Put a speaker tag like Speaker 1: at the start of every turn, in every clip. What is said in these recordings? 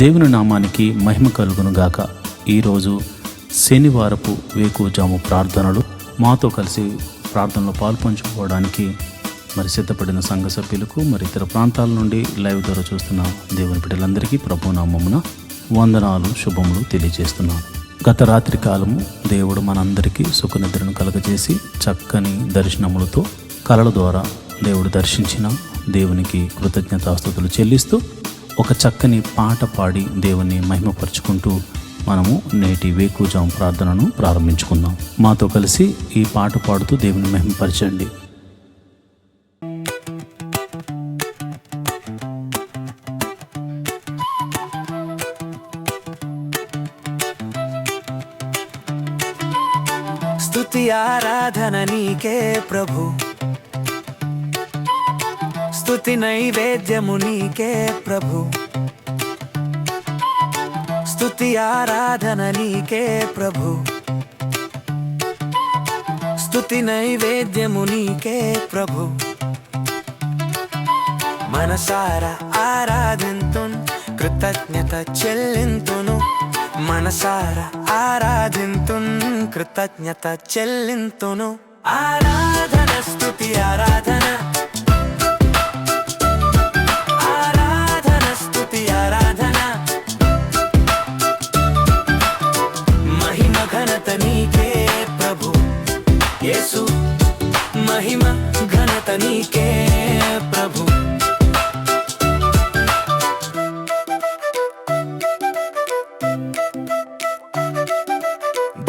Speaker 1: దేవుని నామానికి మహిమ కలుగును గాక. ఈరోజు శనివారపు వేకువజాము ప్రార్థనలు మాతో కలిసి ప్రార్థనలో పాల్పంచుకోవడానికి సిద్ధపడిన సంఘ సభ్యులకు ఇతర ప్రాంతాల నుండి లైవ్ ద్వారా చూస్తున్న దేవుని బిడ్డలందరికీ ప్రభు నామమున వందనాలు, శుభములు తెలియజేస్తున్నాను. గత రాత్రి కాలము దేవుడు మనందరికీ సుఖనిద్రను కలగజేసి చక్కని దర్శనములతో కలల ద్వారా దేవుడు దర్శించిన దేవునికి కృతజ్ఞతాస్తుతులు చెల్లిస్తూ ఒక చక్కని పాట పాడి దేవుని మహిమపరుచుకుంటూ మనము నేటి వేకువజాము ప్రార్థనను ప్రారంభించుకుందాం. మాతో కలిసి ఈ పాట పాడుతూ దేవుని మహిమపరచండి.
Speaker 2: స్తుతి ఆరాధన నీకే ప్రభు, స్తుతి నైవేద్యము నీకే ప్రభు, స్తుతి ఆరాధన నీకే ప్రభు, స్తుతి నైవేద్యము నీకే ప్రభు. మనసారా ఆరాధింతున్, కృతజ్ఞత చెల్లింతును. మనసారా ఆరాధింతున్, కృతజ్ఞత చెల్లింతును. ఆరాధన స్తుతి ఆరాధన, నీకే ప్రభు యేసు, మహిమ ఘనత నీకే ప్రభు.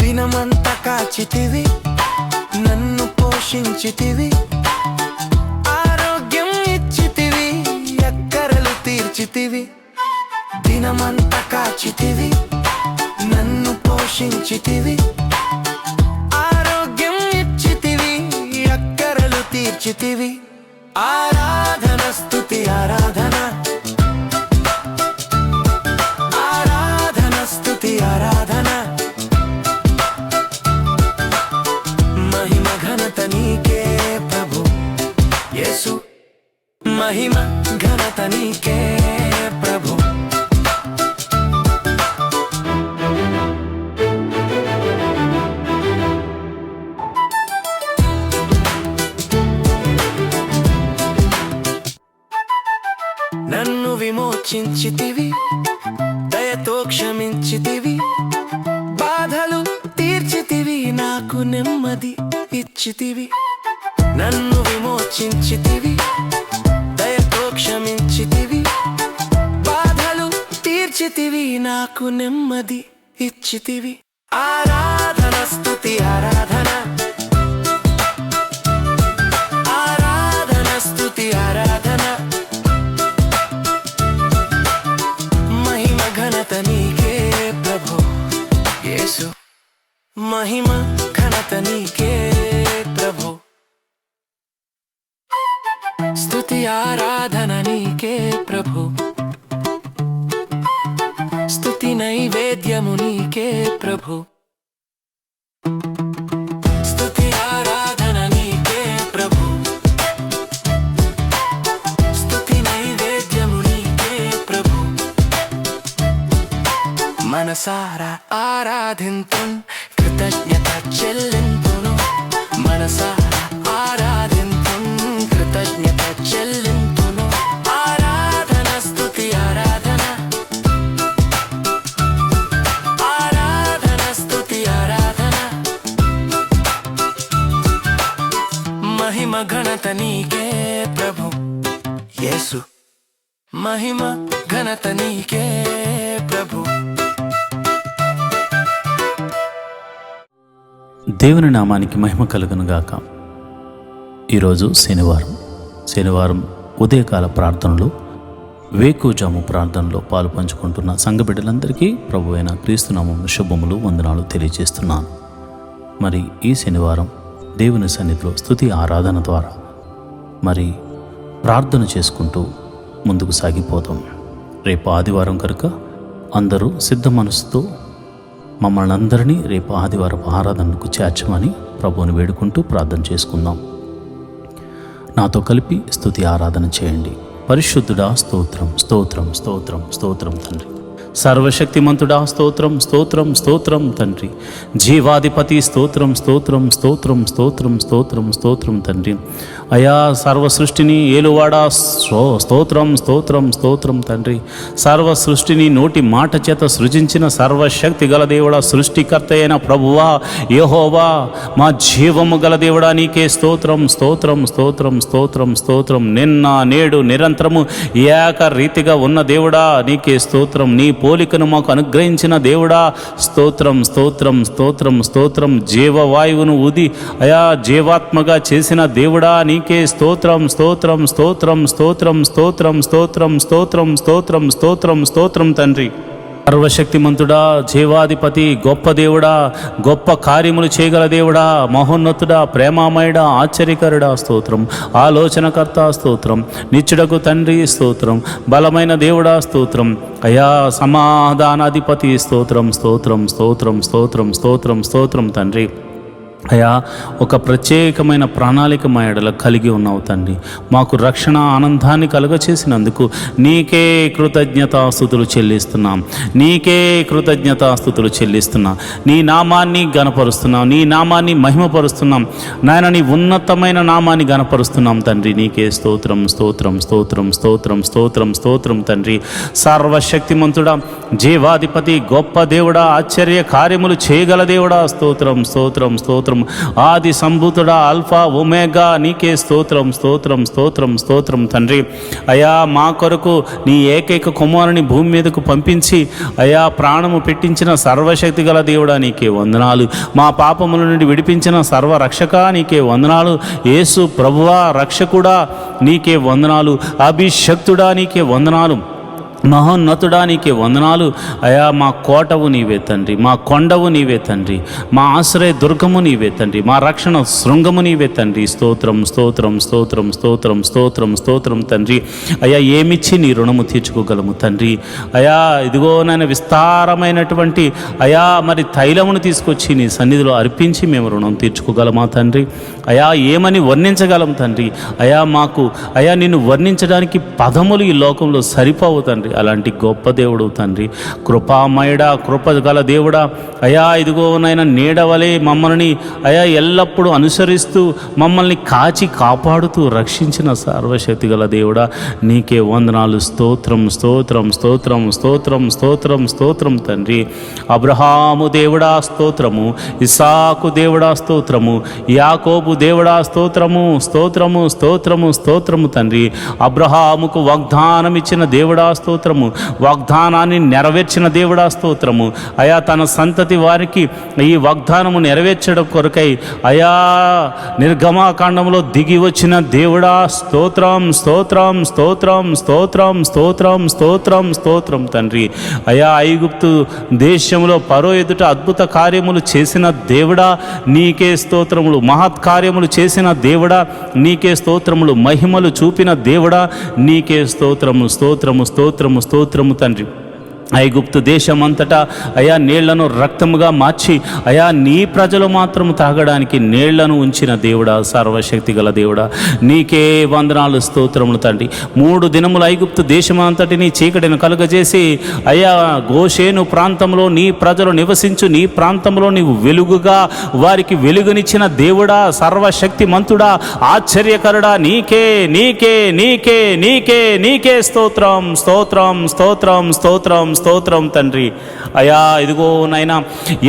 Speaker 2: దినమంతా కాచితివి, నన్ను పోషించితివి, ఆరోగ్యం ఇచ్చితివి, అక్కరలు తీర్చితివి. దినమంతా కాచితివి, నన్ను పోషించితివి, ఆరోగ్యం ఇచ్చితివి, అక్కరలు తీర్చితివి. ఆరాధన స్తుతి ఆరాధన, ఆరాధన స్తుతి ఆరాధన. మహిమ ఘనత నీకే ప్రభు యేసు, మహిమ ఘనత నీకే ప్రభు. నన్ను విమోచించితివి, దయతో క్షమించితివి, బాధలు తీర్చితివి, నాకు నెమ్మది ఇచ్చితివి. నన్ను విమోచించితివి, దయతో క్షమించితివి, బాధలు తీర్చితివి, నాకు నెమ్మది ఇచ్చితివి. ఆరాధన స్తుతి ఆరాధన, ఆరాధన స్తుతి ఆరాధన. మహిమ ఘనత నీకే ప్రభు యేసు, మహిమ ఘనత నీకే ప్రభు. స్తుతి ఆరాధన నీకే ప్రభు, స్తుతి నైవేద్యము నీకే ప్రభు. స్తుతి ఆరాధన నీకే ప్రభు, స్తుతి నైవేద్యము నీకే ప్రభు. మనసారా ఆరాధింతున్, కృతజ్ఞత చెల్లింతును. మనసారా ఆరాధింతున్, కృతజ్ఞత చెల్లింతును. ఆరాధన స్తుతి ఆరాధన, ఆరాధన స్తుతి ఆరాధన. మహిమ ఘనత నీకే ప్రభు యేసు, మహిమ ఘనత నీకే ప్రభు.
Speaker 1: దేవుని నామానికి మహిమ కలుగును గాక. ఈరోజు శనివారం ఉదయకాల ప్రార్థనలు, వేకువజాము ప్రార్థనలో పాలు పంచుకుంటున్న సంఘ బిడ్డలందరికీ ప్రభు అయిన క్రీస్తునామమున శుభములు, వందనాలు తెలియజేస్తున్నాను. ఈ శనివారం దేవుని సన్నిధిలో స్తుతి ఆరాధన ద్వారా ప్రార్థన చేసుకుంటూ ముందుకు సాగిపోతాం. రేపు ఆదివారం కనుక అందరూ సిద్ధ మనసుతో మమ్మల్ని అందరినీ రేపు ఆదివారపు ఆరాధనకు చేర్చమని ప్రభువుని వేడుకుంటూ ప్రార్థన చేసుకుందాం. నాతో కలిపి స్తుతి ఆరాధన చేయండి. పరిశుద్ధుడా స్తోత్రం స్తోత్రం స్తోత్రం స్తోత్రం తండ్రి. సర్వశక్తిమంతుడా స్తోత్రం స్తోత్రం స్తోత్రం తండ్రి. జీవాధిపతి స్తోత్రం స్తోత్రం స్తోత్రం స్తోత్రం స్తోత్రం స్తోత్రం తండ్రి. అయా సర్వ సృష్టిని ఏలువాడా స్తోత్రం స్తోత్రం స్తోత్రం తండ్రి. సర్వ సృష్టిని నోటి మాట చేత సృజించిన సర్వశక్తి గల దేవుడా, సృష్టికర్త అయిన ప్రభువా యెహోవా, మా జీవము గల దేవుడా నీకే స్తోత్రం స్తోత్రం స్తోత్రం స్తోత్రం స్తోత్రం. నిన్న నేడు నిరంతరము ఏకరీతిగా ఉన్న దేవుడా నీకే స్తోత్రం. నీ పోలికను మాకు అనుగ్రహించిన దేవుడా స్తోత్రం స్తోత్రం స్తోత్రం స్తోత్రం. జీవవాయువును ఊది అయా జీవాత్మగా చేసిన దేవుడా నీకే స్తోత్రం స్తోత్రం స్తోత్రం స్తోత్రం స్తోత్రం స్తోత్రం స్తోత్రం స్తోత్రం స్తోత్రం స్తోత్రం తండ్రి. సర్వశక్తిమంతుడా, జీవాధిపతి, గొప్ప దేవుడా, గొప్ప కార్యములు చేయగల దేవుడా, మహోన్నతుడా, ప్రేమామయుడా, ఆశ్చర్యకరుడా స్తోత్రం. ఆలోచనకర్త స్తోత్రం. నిత్యుడకు తండ్రి స్తోత్రం. బలమైన దేవుడా స్తోత్రం. అయా సమాధానాధిపతి స్తోత్రం స్తోత్రం స్తోత్రం స్తోత్రం స్తోత్రం స్తోత్రం తండ్రి. అయా ఒక ప్రత్యేకమైన ప్రణాళిక మా ఎడల కలిగి ఉన్నావు తండ్రి. మాకు రక్షణ ఆనందాన్ని కలుగచేసినందుకు నీకే కృతజ్ఞతాస్తుతులు చెల్లిస్తున్నాం. నీకే కృతజ్ఞతాస్తుతులు చెల్లిస్తున్నాం. నీ నామాన్ని గణపరుస్తున్నాం. నీ నామాన్ని మహిమపరుస్తున్నాం. నాయన నీ ఉన్నతమైన నామాన్ని గణపరుస్తున్నాం తండ్రి. నీకే స్తోత్రం స్తోత్రం స్తోత్రం స్తోత్రం స్తోత్రం స్తోత్రం తండ్రి. సర్వశక్తిమంతుడా, జీవాధిపతి, గొప్ప దేవుడా, ఆశ్చర్య కార్యములు చేయగల దేవుడా స్తోత్రం స్తోత్రం స్తోత్రం. ఆది సంభూతుడా, ఆల్ఫా ఒమేగా నీకే స్తోత్రం స్తోత్రం స్తోత్రం స్తోత్రం తండ్రి. అయా మా కొరకు నీ ఏకైక కుమారుని భూమి మీదకు పంపించి అయా ప్రాణము పెట్టించిన సర్వశక్తి గల దేవుడా నీకే వందనాలు. మా పాపముల నుండి విడిపించిన సర్వరక్షక నీకే వందనాలు. యేసు ప్రభువా రక్షకుడా నీకే వందనాలు. అభిషక్తుడా నీకే వందనాలు. మహోన్నతుడా నీకే వందనాలు. అయా మా కోటవు నీవే తండ్రి. మా కొండవు నీవే తండ్రి. మా ఆశ్రయ దుర్గము నీవే తండ్రి. మా రక్షణ శృంగము నీవే తండ్రి. స్తోత్రం స్తోత్రం స్తోత్రం స్తోత్రం స్తోత్రం స్తోత్రం తండ్రి. అయా ఏమిచ్చి నీ రుణము తీర్చుకోగలము తండ్రి. అయా ఇదిగో నాయన విస్తారమైనటువంటి అయా మరి తైలమును తీసుకొచ్చి నీ సన్నిధిలో అర్పించి మేము రుణం తీర్చుకోగలమా తండ్రి. అయా ఏమని వర్ణించగలం తండ్రి. అయా మాకు అయా నిన్ను వర్ణించడానికి పదములు ఈ లోకంలో సరిపోవు తండ్రి. అలాంటి గొప్ప దేవుడు తండ్రి. కృపామయుడా, కృప గల దేవుడా, అయా ఇదిగో నాయన నీడవలే మమ్మల్ని అయా ఎల్లప్పుడూ అనుసరిస్తూ మమ్మల్ని కాచి కాపాడుతూ రక్షించిన సర్వశక్తి గల దేవుడా నీకే వందనాలు. స్తోత్రం స్తోత్రం స్తోత్రం స్తోత్రం స్తోత్రం స్తోత్రం తండ్రి. అబ్రహాము దేవుడా స్తోత్రము. ఇస్సాకు దేవుడా స్తోత్రము. యాకోబు దేవుడా స్తోత్రము స్తోత్రము స్తోత్రము స్తోత్రము తండ్రి. అబ్రహాముకు వాగ్దానం ఇచ్చిన దేవుడా స్తోత్రము. వాగ్దానాన్ని నెరవేర్చిన దేవుడా స్తోత్రము. అయా తన సంతతి వారికి ఈ వాగ్దానము నెరవేర్చడం కొరకై అయా నిర్గమాకాండంలో దిగి వచ్చిన దేవుడా స్తోత్రం స్తోత్రం స్తోత్రం స్తోత్రం స్తోత్రం స్తోత్రం స్తోత్రం తండ్రి. అయా ఐగుప్తు దేశంలో ఫరో ఎదుట అద్భుత కార్యములు చేసిన దేవుడా నీకే స్తోత్రములు. మహత్ కార్యములు చేసిన దేవుడా నీకే స్తోత్రములు. మహిమలు చూపిన దేవుడా నీకే స్తోత్రము స్తోత్రము స్తోత్రము స్తోత్రము తండ్రి. ఐగుప్తు దేశమంతటా అయా నీళ్లను రక్తముగా మార్చి అయా నీ ప్రజలు మాత్రము తాగడానికి నీళ్లను ఉంచిన దేవుడా సర్వశక్తి గల దేవుడా నీకే వందనాలు స్తోత్రములు తండ్రి. 3 దినములు ఐగుప్తు దేశమంతటిని చీకటిని కలుగజేసి అయా గోషేను ప్రాంతంలో నీ ప్రజలు నివసించు నీ ప్రాంతంలో నీవు వెలుగుగా వారికి వెలుగునిచ్చిన దేవుడా సర్వశక్తి మంతుడా ఆశ్చర్యకరుడా నీకే నీకే నీకే నీకే నీకే స్తోత్రం స్తోత్రం స్తోత్రం స్తోత్రం స్తోత్రం తండ్రి. అయా ఇదిగో నాయనా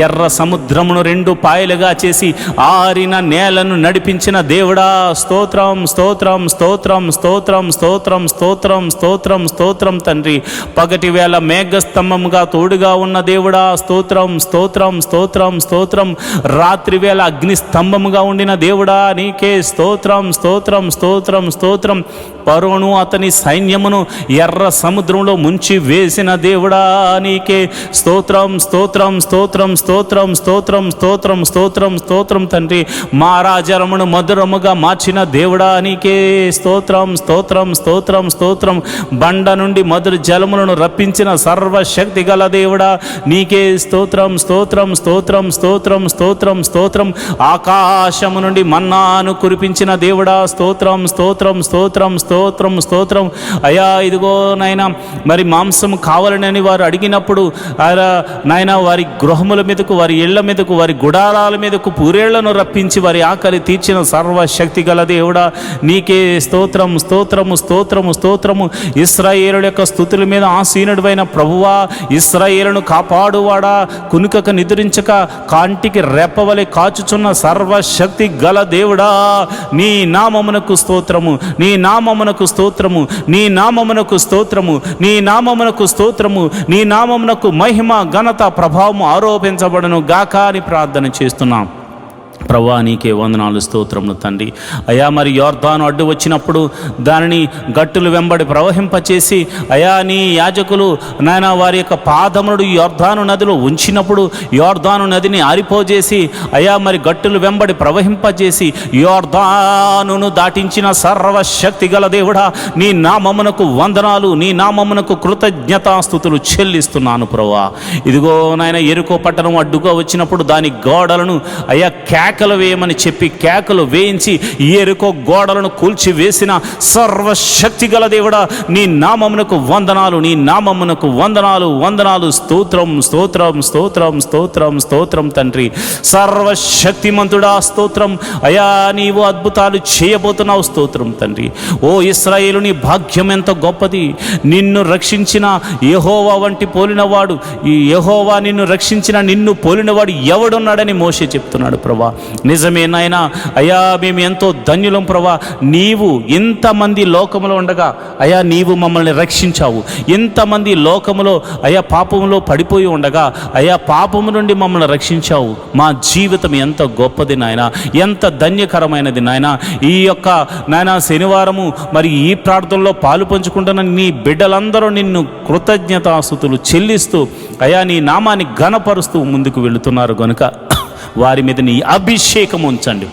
Speaker 1: ఎర్ర సముద్రమును 2 పాయలుగా చేసి ఆరిన నేలను నడిపించిన దేవుడా స్తోత్రం స్తోత్రం స్తోత్రం స్తోత్రం స్తోత్రం స్తోత్రం స్తోత్రం స్తోత్రం తండ్రి. పగటి వేళ మేఘస్తంభముగా తోడుగా ఉన్న దేవుడా స్తోత్రం స్తోత్రం స్తోత్రం స్తోత్రం. రాత్రి వేళ అగ్ని స్తంభముగా ఉండిన దేవుడా నీకే స్తోత్రం స్తోత్రం స్తోత్రం స్తోత్రం. ఫరోను అతని సైన్యమును ఎర్ర సముద్రంలో ముంచి వేసిన దేవుడా నీకే స్తోత్రం స్తోత్రం స్తోత్రం స్తోత్రం స్తోత్రం స్తోత్రం స్తోత్రం స్తోత్రం తండ్రి. మారాజరమును మధురముగా మార్చిన దేవుడా నీకే స్తోత్రం స్తోత్రం స్తోత్రం స్తోత్రం. బండ నుండి మధుర జలములను రప్పించిన సర్వశక్తి గల దేవుడా నీకే స్తోత్రం స్తోత్రం స్తోత్రం స్తోత్రం స్తోత్రం స్తోత్రం. ఆకాశము నుండి మన్నాను కురిపించిన దేవుడా స్తోత్రం స్తోత్రం స్తోత్రం స్తోత్రం స్తోత్రం. అయా ఇదిగో నాయనా మరి మాంసము కావాలని వారు అడిగినప్పుడు నాయన వారి గృహముల మీదకు, వారి ఇళ్ల మీదకు, వారి గుడారాల మీదకు పూరేళ్లను రప్పించి వారి ఆకలి తీర్చిన సర్వశక్తి గల దేవుడా, నీకే స్తోత్రం, స్తోత్రము, స్తోత్రము, స్తోత్రము. ఇశ్రాయేలుల యొక్క స్తుతుల మీద ఆసీనుడైన ప్రభువా, ఇశ్రాయేలును కాపాడువాడా, కునుకక నిద్రించక కాంటికి రెప్పవలె కాచుచున్న సర్వశక్తి గల దేవుడా, నీ నామమునకు స్తోత్రము, నీ నామమునకు స్తోత్రము, నీ నామమునకు స్తోత్రము, నీ నామమునకు స్తోత్రము, నీ నామమునకు మహిమ, ఘనత, ప్రభావము ఆరోపించబడను గాక అని ప్రార్థన చేస్తున్నాం. ప్రభువా, నీకే వందనాలు, స్తోత్రములు తండ్రి. అయా మరి యోర్దాను అడ్డు వచ్చినప్పుడు దానిని గట్టులు వెంబడి ప్రవహింపచేసి, అయా నీ యాజకులు నాయన వారి యొక్క పాదములు యోర్దాను నదిలో ఉంచినప్పుడు యోర్దాను నదిని ఆరిపోజేసి, అయా మరి గట్టులు వెంబడి ప్రవహింపజేసి యోర్దానును దాటించిన సర్వశక్తి గల దేవుడా, నీ నామమునకు వందనాలు, నీ నామమునకు కృతజ్ఞతాస్తుతులు చెల్లిస్తున్నాను ప్రభువా. ఇదిగో నాయన ఎరుకో పట్టణం అడ్డుగా వచ్చినప్పుడు దాని గోడలను అయా కేకలు వేయమని చెప్పి కేకలు వేయించి ఎరుకో గోడలను కూల్చి వేసిన సర్వశక్తి గల దేవుడా, నీ నామమునకు వందనాలు, నీ నామమునకు వందనాలు, వందనాలు, స్తోత్రం, స్తోత్రం, స్తోత్రం, స్తోత్రం, స్తోత్రం తండ్రి. సర్వశక్తిమంతుడా స్తోత్రం. అయా నీవు అద్భుతాలు చేయబోతున్నావు, స్తోత్రం తండ్రి. ఓ ఇశ్రాయేలు, నీ భాగ్యం ఎంత గొప్పది. నిన్ను రక్షించిన యెహోవా వంటి పోలినవాడు, ఈ యెహోవా నిన్ను రక్షించిన నిన్ను పోలినవాడు ఎవడున్నాడని మోషే చెప్తున్నాడు ప్రభా. నిజమే నాయనా. అయా మేము ఎంతో ధన్యులం ప్రభా. నీవు ఇంతమంది లోకములో ఉండగా అయా నీవు మమ్మల్ని రక్షించావు. ఇంతమంది లోకములో అయా పాపములో పడిపోయి ఉండగా అయా పాపము నుండి మమ్మల్ని రక్షించావు. మా జీవితం ఎంత గొప్పది నాయన, ఎంత ధన్యకరమైనది నాయన. ఈ యొక్క నాయన శనివారము మరి ఈ ప్రార్థనలో పాలు పంచుకుంటున్న నీ బిడ్డలందరూ నిన్ను కృతజ్ఞతాస్తుతులు చెల్లిస్తూ అయా నీ నామాన్ని ఘనపరుస్తూ ముందుకు వెళుతున్నారు గనుక వారి మీద నీ అభిషేకం ఉంచండి.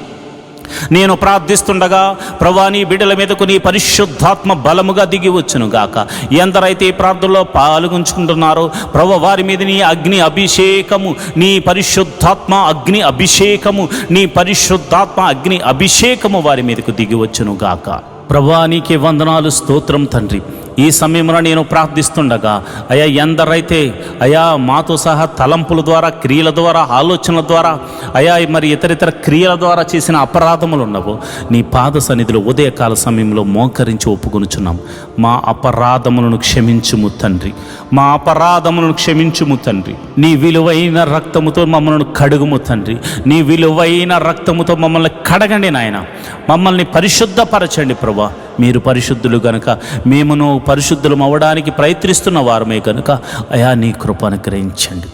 Speaker 1: నేను ప్రార్థిస్తుండగా ప్రభా, నీ బిడ్డల మీదకు నీ పరిశుద్ధాత్మ బలముగా దిగి వచ్చును గాక. ఎందరైతే ఈ ప్రార్థనలో పాల్గొంచుకుంటున్నారో ప్రభా, వారి మీద నీ అగ్ని అభిషేకము, నీ పరిశుద్ధాత్మ అగ్ని అభిషేకము, నీ పరిశుద్ధాత్మ అగ్ని అభిషేకము వారి మీదకు దిగి వచ్చును గాక. ప్రభా, నీకే వందనాలు, స్తోత్రం తండ్రి. ఈ సమయంలో నేను ప్రార్థిస్తుండగా అయా ఎందరైతే అయా మాతో సహా తలంపుల ద్వారా, క్రియల ద్వారా, ఆలోచనల ద్వారా అయా మరి ఇతరితర క్రియల ద్వారా చేసిన అపరాధములు ఉన్నవో నీ పాద సన్నిధిలో ఉదయకాల సమయంలో మోకరించి ఒప్పుకొనుచున్నాం. మా అపరాధములను క్షమించుము తండ్రి, మా అపరాధములను క్షమించుము తండ్రి. నీ విలువైన రక్తముతో మమ్మల్ని కడుగుము తండ్రి, నీ విలువైన రక్తముతో మమ్మల్ని కడగండి నాయన. మమ్మల్ని పరిశుద్ధపరచండి ప్రభా. మీరు పరిశుద్ధులు గనుక మేమును పరిశుద్ధులం అవ్వడానికి ప్రయత్నిస్తున్న వారమే కనుక అయా నీ కృప అనుగ్రహించండి.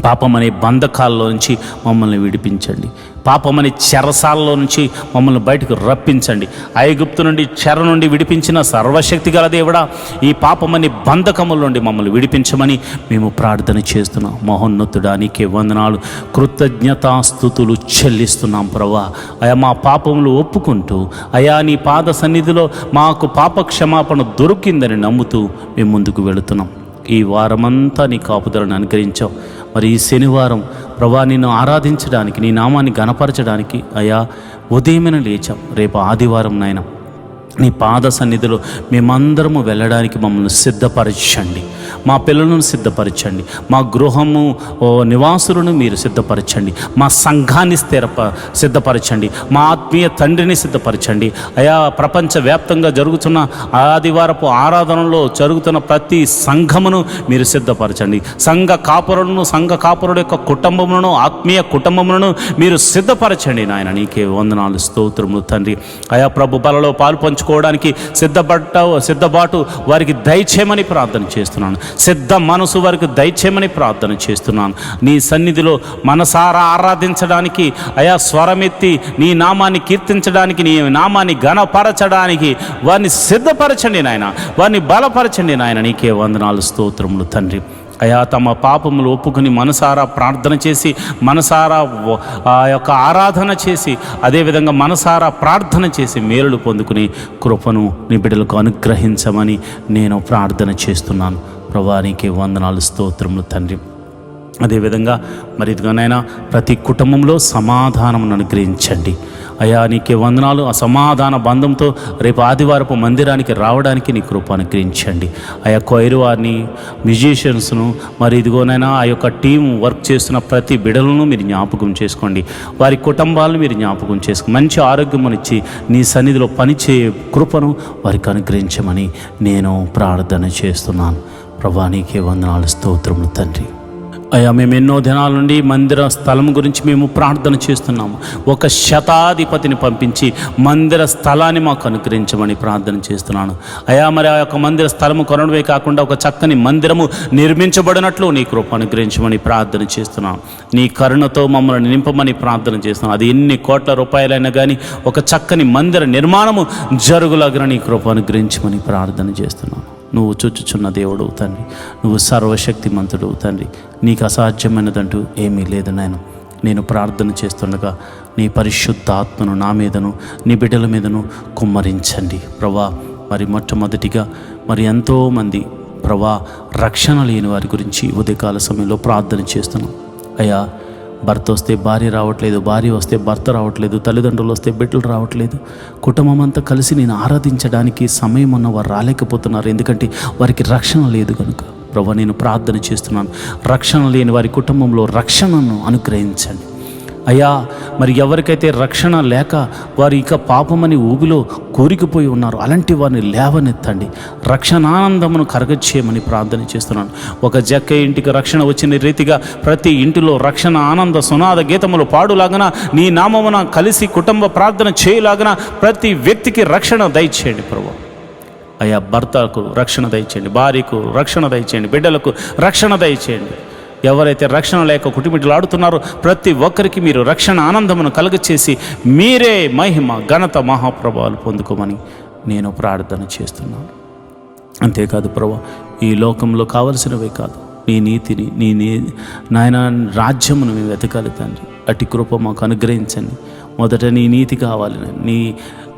Speaker 1: పాపం అనే బంధకాల్లో నుంచి మమ్మల్ని విడిపించండి. పాపమని చెరసాలలో నుంచి మమ్మల్ని బయటకు రప్పించండి. ఐగుప్తు నుండి చెర నుండి విడిపించిన సర్వశక్తి గల దేవుడా, ఈ పాపమని బంధకముల నుండి మమ్మల్ని విడిపించమని మేము ప్రార్థన చేస్తున్నాం. మహోన్నతుడా, నీకే వందనాలు, కృతజ్ఞతాస్తుతులు చెల్లిస్తున్నాం ప్రభా. అయా మా పాపములు ఒప్పుకుంటూ అయా నీ పాద సన్నిధిలో మాకు పాప క్షమాపణ దొరికిందని నమ్ముతూ మేము ముందుకు వెళుతున్నాం. ఈ వారమంతా నీ కాపుదలను అనుగ్రహించావు. మరి ఈ శనివారం ప్రభా నిన్ను ఆరాధించడానికి, నీ నామాన్ని గణపరచడానికి అయా ఉదయమైన లేచాం. రేపు ఆదివారం నాయన నీ పాద సన్నిధిలో మేమందరము వెళ్ళడానికి మమ్మల్ని సిద్ధపరచండి. మా పిల్లలను సిద్ధపరచండి. మా గృహము నివాసులను మీరు సిద్ధపరచండి. మా సంఘాన్ని సిద్ధపరచండి. మా ఆత్మీయ తండ్రిని సిద్ధపరచండి. అయా ప్రపంచవ్యాప్తంగా జరుగుతున్న ఆదివారపు ఆరాధనలో జరుగుతున్న ప్రతి సంఘమును మీరు సిద్ధపరచండి. సంఘ కాపురుల యొక్క కుటుంబములను, ఆత్మీయ కుటుంబములను మీరు సిద్ధపరచండి నాయన. నీకే వందనాలు, స్తోత్రములు తండ్రి. అయా ప్రభు బలలో పాలు పంచుకోవడానికి సిద్ధబాటు వారికి దయచేయమని ప్రార్థన చేస్తున్నాను. సిద్ధ మనసు వారికి దయచేయమని ప్రార్థన చేస్తున్నాను. నీ సన్నిధిలో మనసారా ఆరాధించడానికి అయా స్వరమెత్తి నీ నామాన్ని కీర్తించడానికి, నీ నామాన్ని ఘనపరచడానికి వారిని సిద్ధపరచండి నాయన, వారిని బలపరచండి నాయన. నీకే వందనాలు, స్తోత్రములు తండ్రి. అయా తమ పాపములు ఒప్పుకుని మనసారా ప్రార్థన చేసి, మనసారా ఆ యొక్క ఆరాధన చేసి, అదేవిధంగా మనసారా ప్రార్థన చేసి మేలులు పొందుకుని కృపను నీ బిడ్డలకు అనుగ్రహించమని నేను ప్రార్థన చేస్తున్నాను. ప్రభువా, నీకే వందనాలు, స్తోత్రములు తండ్రి. అదేవిధంగా మరి ఇదిగానైనా ప్రతి కుటుంబంలో సమాధానమును అనుగ్రహించండి. అయా నీకే వందనాలు. ఆ సమాధాన బంధంతో రేపు ఆదివారపు మందిరానికి రావడానికి నీ కృప అనుగ్రహించండి. ఆ యొక్క వైరు వారిని, మ్యూజిషియన్స్ను, మరి ఇదిగోనైనా ఆ యొక్క టీం వర్క్ చేస్తున్న ప్రతి బిడలను మీరు జ్ఞాపకం చేసుకోండి. వారి కుటుంబాలను మీరు జ్ఞాపకం చేసుకోండి. మంచి ఆరోగ్యమునిచ్చి నీ సన్నిధిలో పనిచేయే కృపను వారికి అనుగ్రహించమని నేను ప్రార్థన చేస్తున్నాను. ప్రభువా నీకే వందనాలు, స్తోత్రములు తండ్రి. అయ్యా మేము ఎన్నో దినాల నుండి మందిర స్థలం గురించి మేము ప్రార్థన చేస్తున్నాము. ఒక శతాధిపతిని పంపించి మందిర స్థలాన్ని మాకు అనుగ్రహించమని ప్రార్థన చేస్తున్నాను. అయ్యా మరి ఆ యొక్క మందిర స్థలము కొనడమే కాకుండా ఒక చక్కని మందిరము నిర్మించబడినట్లు నీ కృప అనుగ్రహించమని ప్రార్థన చేస్తున్నాను. నీ కరుణతో మమ్మల్ని నింపమని ప్రార్థన చేస్తున్నాను. అది ఎన్ని కోట్ల రూపాయలైనా కానీ ఒక చక్కని మందిర నిర్మాణము జరుగులాగిన నీ కృప అనుగ్రహించమని ప్రార్థన చేస్తున్నాను. నువ్వు చూచుచున్న దేవుడు తండ్రి, నువ్వు సర్వశక్తిమంతుడు తండ్రి, నీకు అసాధ్యమైనదంటూ ఏమీ లేదు నాయన. నేను ప్రార్థన చేస్తుండగా నీ పరిశుద్ధ ఆత్మను నా మీదను నీ బిడ్డల మీదను కుమ్మరించండి ప్రభా. మరి మొట్టమొదటిగా మరి ఎంతోమంది ప్రభా రక్షణ లేని వారి గురించి ఉదయకాల సమయంలో ప్రార్థన చేస్తున్నాం. అయ్యా భర్త వస్తే భార్య రావట్లేదు, భార్య వస్తే భర్త రావట్లేదు, తల్లిదండ్రులు వస్తే బిడ్డలు రావట్లేదు, కుటుంబం అంతా కలిసి నేను ఆరాధించడానికి సమయం ఉన్న వారు రాలేకపోతున్నారు. ఎందుకంటే వారికి రక్షణ లేదు కనుక ప్రభా నేను ప్రార్థన చేస్తున్నాను. రక్షణ లేని వారి కుటుంబంలో రక్షణను అనుగ్రహించండి అయ్యా. మరి ఎవరికైతే రక్షణ లేక వారు ఇక పాపమని ఊబిలో కోరికిపోయి ఉన్నారు, అలాంటి వారిని లేవనెత్తండి, రక్షణానందమును కరగచ్చేయమని ప్రార్థన చేస్తున్నాను. ఒక జక్క ఇంటికి రక్షణ వచ్చిన రీతిగా ప్రతి ఇంటిలో రక్షణ ఆనంద సునాద గీతములు పాడులాగన నీ నామమున కలిసి కుటుంబ ప్రార్థన చేయలాగన ప్రతి వ్యక్తికి రక్షణ దయచేయండి ప్రభు. అయ్యా భర్తకు రక్షణ దయచేయండి, భార్యకు రక్షణ దయచేయండి, బిడ్డలకు రక్షణ దయచేయండి. ఎవరైతే రక్షణ లేక కుటుంబీలాడుతున్నారో ప్రతి ఒక్కరికి మీరు రక్షణ ఆనందమును కలుగచేసి మీరే మహిమ ఘనత మహాప్రభావాలు పొందుకోమని నేను ప్రార్థన చేస్తున్నాను. అంతేకాదు ప్రభు, ఈ లోకంలో కావలసినవే కాదు, నీ నీతిని నీ నాయన రాజ్యమును మేము వెతకాలి తండ్రి. అట్టి కృప మాకు అనుగ్రహించండి. మొదట నీ నీతి కావాలి, నీ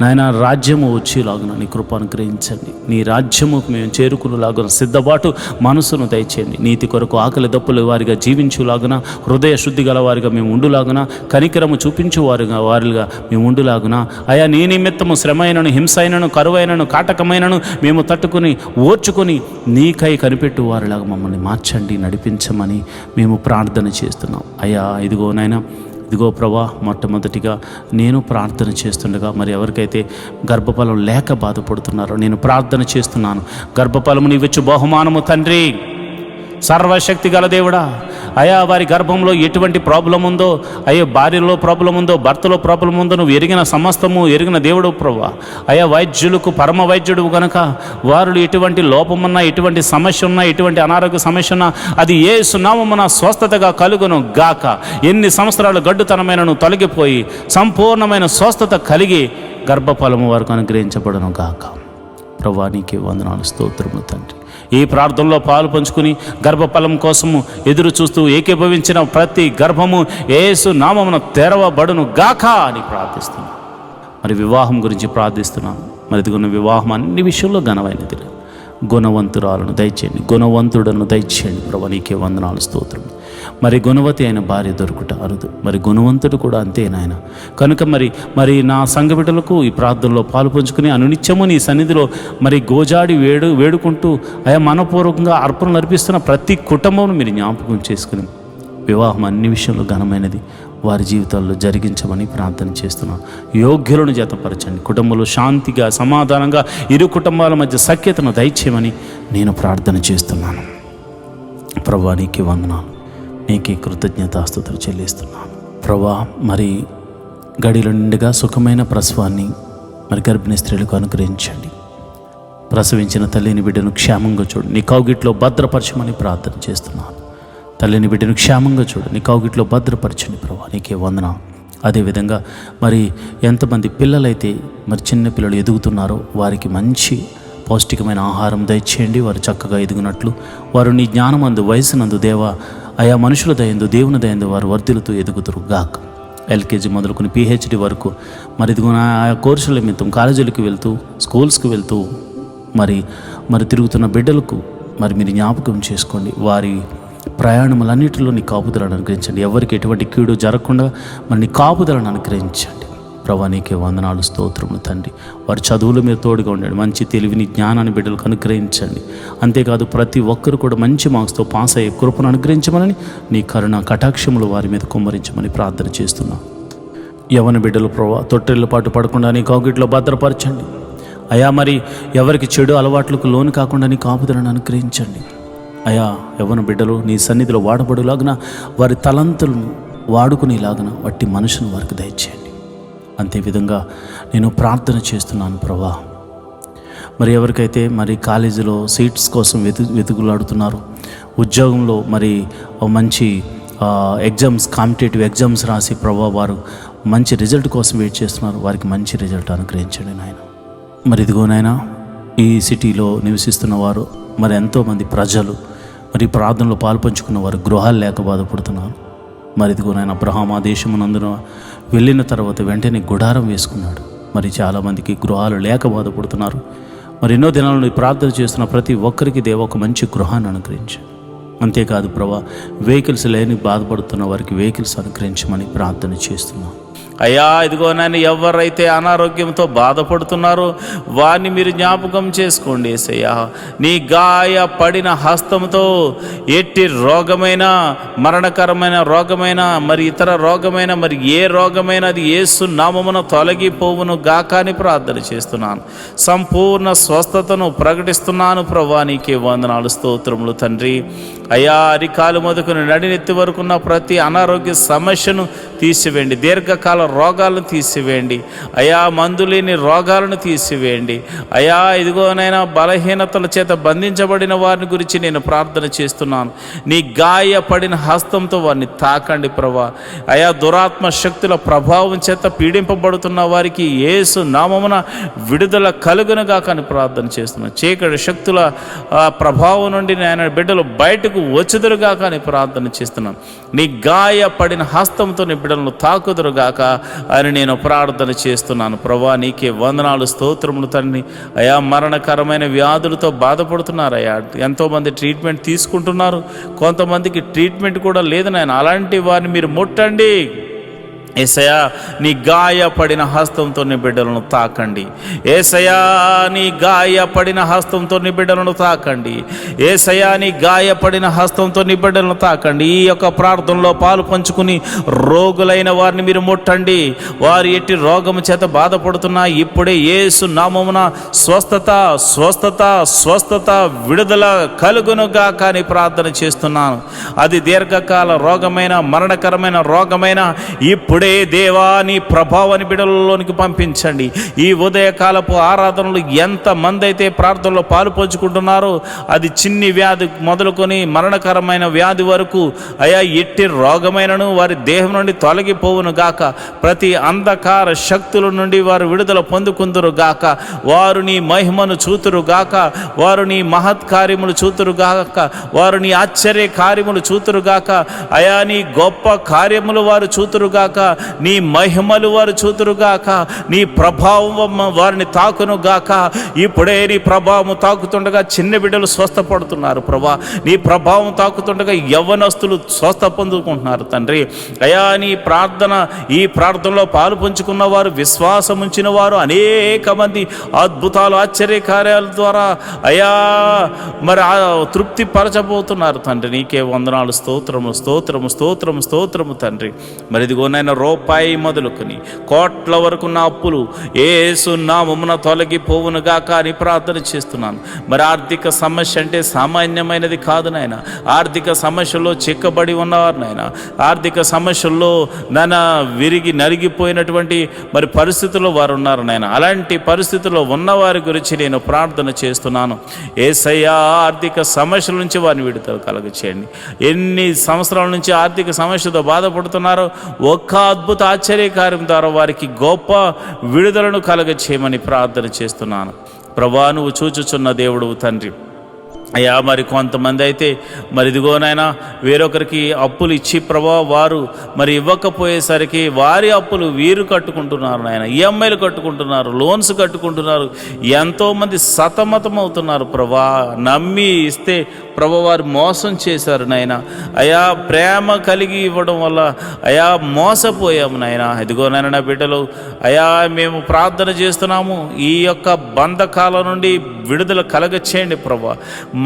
Speaker 1: నాయన రాజ్యము వచ్చేలాగున నీ కృప అనుగ్రహించండి. నీ రాజ్యముకు మేము చేరుకునేలాగున సిద్ధపాటు మనసును దయచేయండి. నీతి కొరకు ఆకలి దప్పులు వారిగా జీవించులాగున, హృదయ శుద్ధి గల వారిగా మేము ఉండులాగున, కనికరము చూపించు వారిగా మేము ఉండులాగున. అయా నీ నిమిత్తము శ్రమైనను, హింసైనను, కరువైనను, కాటకమైనను మేము తట్టుకుని ఓర్చుకొని నీకై కనిపెట్టు వారిలాగా మమ్మల్ని మార్చండి, నడిపించమని మేము ప్రార్థన చేస్తున్నాం. అయ్యా ఇదిగో ప్రభా, మొట్టమొదటిగా నేను ప్రార్థన చేస్తుండగా మరి ఎవరికైతే గర్భఫలం లేక బాధపడుతున్నారో నేను ప్రార్థన చేస్తున్నాను. గర్భఫలము నీవిచ్చు బహుమానము తండ్రి, సర్వశక్తి గల దేవుడా. అయా వారి గర్భంలో ఎటువంటి ప్రాబ్లం ఉందో, అయ్యో భార్యలో ప్రాబ్లం ఉందో, భర్తలో ప్రాబ్లం ఉందో నువ్వు ఎరిగిన సమస్తము ఎరిగిన దేవుడు ప్రభా. అయా వైద్యులకు పరమ వైద్యుడు కనుక వారు ఎటువంటి లోపమున్నా, ఎటువంటి సమస్య ఉన్నా, ఎటువంటి అనారోగ్య సమస్య ఉన్నా అది యేసు నామమున స్వస్థతగా కలుగును గాక. ఎన్ని సంవత్సరాలు గడ్డుతనమైనను తొలగిపోయి సంపూర్ణమైన స్వస్థత కలిగి గర్భఫలము వరకు అనుగ్రహించబడును గాక. ప్రభా నీకే వందనాలు, స్తోత్రములు తండ్రి. ఈ ప్రార్థనలో పాలు పంచుకుని గర్భఫలం కోసము ఎదురు చూస్తూ ఏకీభవించిన ప్రతి గర్భము యేసు నామమున తెరవబడును గాక అని ప్రార్థిస్తున్నాను. మరి వివాహం గురించి ప్రార్థిస్తున్నాను. మరి ఇదిగొన్న వివాహం అన్ని విషయంలో ఘనమైనది, గుణవంతురాలను దయచేయండి, గుణవంతుడను దయచేయండి ప్రభు. నీకే వందనాలు, స్తోత్రం. మరి గుణవతి అయిన భార్య దొరుకుట అరుదు, మరి గుణవంతుడు కూడా అంతే నాయన. కనుక మరి నా సంఘ బిడ్డలకు ఈ ప్రార్థనలో పాలు పంచుకుని అనునిత్యము నీ సన్నిధిలో మరి గోజాడి వేడుకుంటూ అయా మనపూర్వకంగా అర్పణలు అర్పిస్తున్న ప్రతి కుటుంబం మీరు జ్ఞాపకం చేసుకుని వివాహం అన్ని విషయంలో ఘనమైనది వారి జీవితాల్లో జరిగించమని ప్రార్థన చేస్తున్నాను. యోగ్యులను జతపరచండి, కుటుంబంలో శాంతిగా సమాధానంగా ఇరు కుటుంబాల మధ్య సఖ్యతను దయచేయమని నేను ప్రార్థన చేస్తున్నాను. ప్రభా నీకే వందనాలు, నీకే కృతజ్ఞతాస్తుతులు చెల్లిస్తున్నాను ప్రభా. మరి గడిలో నిండుగా సుఖమైన ప్రసవాన్ని మరి గర్భిణీ స్త్రీలకు అనుగ్రహించండి. ప్రసవించిన తల్లిని బిడ్డను క్షేమంగా చూడు, నీ కౌగిట్లో భద్రపరచమని ప్రార్థన చేస్తున్నాను. తల్లిని బిడ్డను క్షేమంగా చూడు, నీ కౌగిట్లో భద్రపరచండి ప్రభా. నీకే వందనాలు. అదేవిధంగా మరి ఎంతమంది పిల్లలైతే మరి చిన్న పిల్లలు ఎదుగుతున్నారో వారికి మంచి పౌష్టికమైన ఆహారం దయచేయండి. వారు చక్కగా ఎదుగునట్లు వారు నీ జ్ఞానమందు వయసునందు దేవా ఆయా మనుషుల దయందు దేవుని దయందు వారు వర్ధిల్లుతూ ఎదుగుతురు గాక. ఎల్కేజీ మొదలుకొని పిహెచ్డి వరకు మరి ఇదిగో ఆయా కోర్సుల నిమిత్తం కాలేజీలకు వెళ్తూ స్కూల్స్కి వెళ్తూ మరి తిరుగుతున్న బిడ్డలకు మరి మీరు జ్ఞాపకం చేసుకోండి. వారి ప్రయాణములన్నిటిలో నీ కాపుదలను అనుగ్రహించండి. ఎవరికి ఎటువంటి కీడు జరగకుండా మరి నీ కాపుదలను అనుగ్రహించండి. ప్రభా నీకే వందనాలు, స్తోత్రములు తండ్రి. వారి చదువుల మీద తోడుగా ఉండండి, మంచి తెలివిని జ్ఞానాన్ని బిడ్డలకు అనుగ్రహించండి. అంతేకాదు ప్రతి ఒక్కరు కూడా మంచి మార్క్స్తో పాస్ అయ్యే కృపను అనుగ్రహించమని, నీ కరుణ కటాక్షములు వారి మీద కుమ్మరించమని ప్రార్థన చేస్తున్నాం. యవన బిడ్డలు ప్రభా తొట్టెళ్ళ పాటు పడకుండా నీ కౌగిట్లో భద్రపరచండి అయా. మరి ఎవరికి చెడు అలవాట్లకు లోను కాకుండా నీ కాపుదలను అనుగ్రహించండి అయా. యవన బిడ్డలు నీ సన్నిధిలో వాడబడులాగున, వారి తలంతులను వాడుకునేలాగున వట్టి మనుషులను వారికి దయచేయండి. అంతేవిధంగా నేను ప్రార్థన చేస్తున్నాను ప్రభా. మరి ఎవరికైతే మరి కాలేజీలో సీట్స్ కోసం వెతుకులాడుతున్నారో, ఉద్యోగంలో మరి మంచి ఎగ్జామ్స్, కాంపిటేటివ్ ఎగ్జామ్స్ రాసి ప్రభా వారు మంచి రిజల్ట్ కోసం వెయిట్ చేస్తున్నారు, వారికి మంచి రిజల్ట్ అనుగ్రహించండి నాయన. మరి ఇదిగో నాయన, ఈ సిటీలో నివసిస్తున్న వారు మరి ఎంతోమంది ప్రజలు మరి ప్రార్థనలో పాల్పంచుకున్న వారు గృహాలు లేక బాధపడుతున్నారు. మరి ఇదిగో నాయన, అబ్రహాం ఆ దేశమునందున వెళ్ళిన తర్వాత వెంటనే గుడారం వేసుకున్నాడు. మరి చాలామందికి గృహాలు లేక బాధపడుతున్నారు. మరి ఎన్నో దినాల నుండి ప్రార్థన చేస్తున్న ప్రతి ఒక్కరికి దేవ ఒక మంచి గృహాన్ని అనుగ్రహించండి. అంతేకాదు ప్రభా, వెహికల్స్ లేని బాధపడుతున్న వారికి వెహికల్స్ అనుగ్రహించమని ప్రార్థన చేస్తున్నాం అయ్యా. ఇదిగో నాయన, ఎవరైతే అనారోగ్యంతో బాధపడుతున్నారో వారిని మీరు జ్ఞాపకం చేసుకోండి యేసయ్యా. నీ గాయపడిన హస్తంతో ఎట్టి రోగమైన, మరణకరమైన రోగమైన, మరి ఇతర రోగమైన, మరి ఏ రోగమైన అది యేసు నామమున తొలగిపోవును గాక అని ప్రార్థన చేస్తున్నాను. సంపూర్ణ స్వస్థతను ప్రకటిస్తున్నాను ప్రభా. నీకే వందనాలు, స్తోత్రములు తండ్రి. అయ్యా, అరికాలు మొదలుకొని నడినెత్తి వరకున్న ప్రతి అనారోగ్య సమస్యను తీసివేయండి. దీర్ఘకాల రోగాలను తీసివేయండి అయా. మందు లేని రోగాలను తీసివేయండి అయా. ఇదిగోనైనా బలహీనతల చేత బంధించబడిన వారిని గురించి నేను ప్రార్థన చేస్తున్నాను. నీ గాయపడిన హస్తంతో వారిని తాకండి ప్రభా. అయా, దురాత్మ శక్తుల ప్రభావం చేత పీడింపబడుతున్న వారికి యేసు నామమున విడుదల కలుగునుగా కానీ ప్రార్థన చేస్తున్నాను. చీకటి శక్తుల ప్రభావం నుండి నేను బిడ్డలు బయటకు వచ్చుదురుగా కానీ ప్రార్థన చేస్తున్నాను. నీ గాయపడిన హస్తంతో నీ బిడ్డలను తాకుదురుగాక అని నేను ప్రార్థన చేస్తున్నాను ప్రభా. నీకే వందనాలు, స్తోత్రములు తండ్రి. అయా, మరణకరమైన వ్యాధులతో బాధపడుతున్నారు అయ్యా. ఎంతోమంది ట్రీట్మెంట్ తీసుకుంటున్నారు, కొంతమందికి ట్రీట్మెంట్ కూడా లేదు నాయన. అలాంటి వారిని మీరు ముట్టండి యేసయ్యా. నీ గాయపడిన హస్తంతో నీ బిడ్డలను తాకండి యేసయ్యా. నీ గాయపడిన హస్తంతో నీ బిడ్డలను తాకండి యేసయ్యా. నీ గాయపడిన హస్తంతో నీ బిడ్డలను తాకండి. ఈ యొక్క ప్రార్థనలో పాలు పంచుకుని రోగులైన వారిని మీరు ముట్టండి. వారు ఎట్టి రోగము చేత బాధపడుతున్నా ఇప్పుడే యేసు నామమున స్వస్థత, స్వస్థత, స్వస్థత, విడుదల కలుగునుగా కానీ ప్రార్థన చేస్తున్నాను. అది దీర్ఘకాల రోగమైన, మరణకరమైన రోగమైన ఇప్పుడే దేవా నీ ప్రభావాన్ని బిడ్డలలోనికి పంపించండి. ఈ ఉదయకాలపు ఆరాధనలు ఎంతమంది అయితే ప్రార్థనలో పాలు పంచుకుంటున్నారో, అది చిన్ని వ్యాధి మొదలుకొని మరణకరమైన వ్యాధి వరకు అయా, ఎట్టి రోగమైనను వారి దేహం నుండి తొలగిపోవును గాక. ప్రతి అంధకార శక్తుల నుండి వారు విడుదల పొందుకుందురు గాక. వారు నీ మహిమను చూతురు గాక. వారు నీ మహత్కార్యములు చూతురు గాక. వారు నీ ఆశ్చర్య కార్యములు చూతురు గాక. అయా, నీ గొప్ప కార్యములు వారు చూతురు గాక. నీ మహిమలు వారు చూతురుగాక. నీ ప్రభావం వారిని తాకును గాక. ఇప్పుడే నీ ప్రభావం తాకుతుండగా చిన్న బిడ్డలు స్వస్థపడుతున్నారు ప్రభా. నీ ప్రభావం తాకుతుండగా యవ్వనస్తులు స్వస్థ పొందుకుంటున్నారు తండ్రి. అయా, నీ ఈ ప్రార్థనలో పాలు పంచుకున్న వారు, విశ్వాసం ఉంచిన వారు అనేక మంది అద్భుతాలు, ఆశ్చర్య కార్యాల ద్వారా అయా మరి తృప్తి పరచబోతున్నారు తండ్రి. నీకే వందనాలు, స్తోత్రము, స్తోత్రము, స్తోత్రము, స్తోత్రము తండ్రి. మరి ఇదిగోనైనా రూపాయి మొదలుకొని కోట్ల వరకు నా అప్పులు యేసు నామమున తొలగిపోవునుగా కానీ ప్రార్థన చేస్తున్నాను. మరి ఆర్థిక సమస్య అంటే సామాన్యమైనది కాదు నాయన. ఆర్థిక సమస్యల్లో చిక్కబడి ఉన్నవారు నాయన. ఆర్థిక సమస్యల్లో విరిగి నలిగిపోయినటువంటి మరి పరిస్థితుల్లో వారు ఉన్నారు నాయన. అలాంటి పరిస్థితుల్లో ఉన్నవారి గురించి నేను ప్రార్థన చేస్తున్నాను. యేసయ్యా, ఆర్థిక సమస్యల నుంచి వారిని విడుదల కలుగచేయండి. ఎన్ని సంవత్సరాల నుంచి ఆర్థిక సమస్యతో బాధపడుతున్నారో ఒక్క అద్భుత ఆశ్చర్యకార్యం ద్వారా వారికి గొప్ప విడుదలను కలగ చేయమని ప్రార్థన చేస్తున్నాను ప్రభా. నువ్వు చూచుచున్న దేవుడు తండ్రి. అయ్యా మరి కొంతమంది అయితే మరి ఇదిగోనైనా వేరొకరికి అప్పులు ఇచ్చి ప్రభా వారు మరి ఇవ్వకపోయేసరికి వారి అప్పులు వీరు కట్టుకుంటున్నారు నాయన, ఈఎంఐలు కట్టుకుంటున్నారు, లోన్స్ కట్టుకుంటున్నారు, ఎంతోమంది సతమతం అవుతున్నారు ప్రభా. నమ్మి ఇస్తే ప్రభా వారు మోసం చేశారు నాయన. అయా ప్రేమ కలిగి ఇవ్వడం వల్ల అయా మోసపోయాము నాయన. ఇదిగోనైనా నా బిడ్డలు అయా మేము ప్రార్థన చేస్తున్నాము, ఈ యొక్క బంధకాల నుండి విడుదల కలగచేయండి ప్రభా.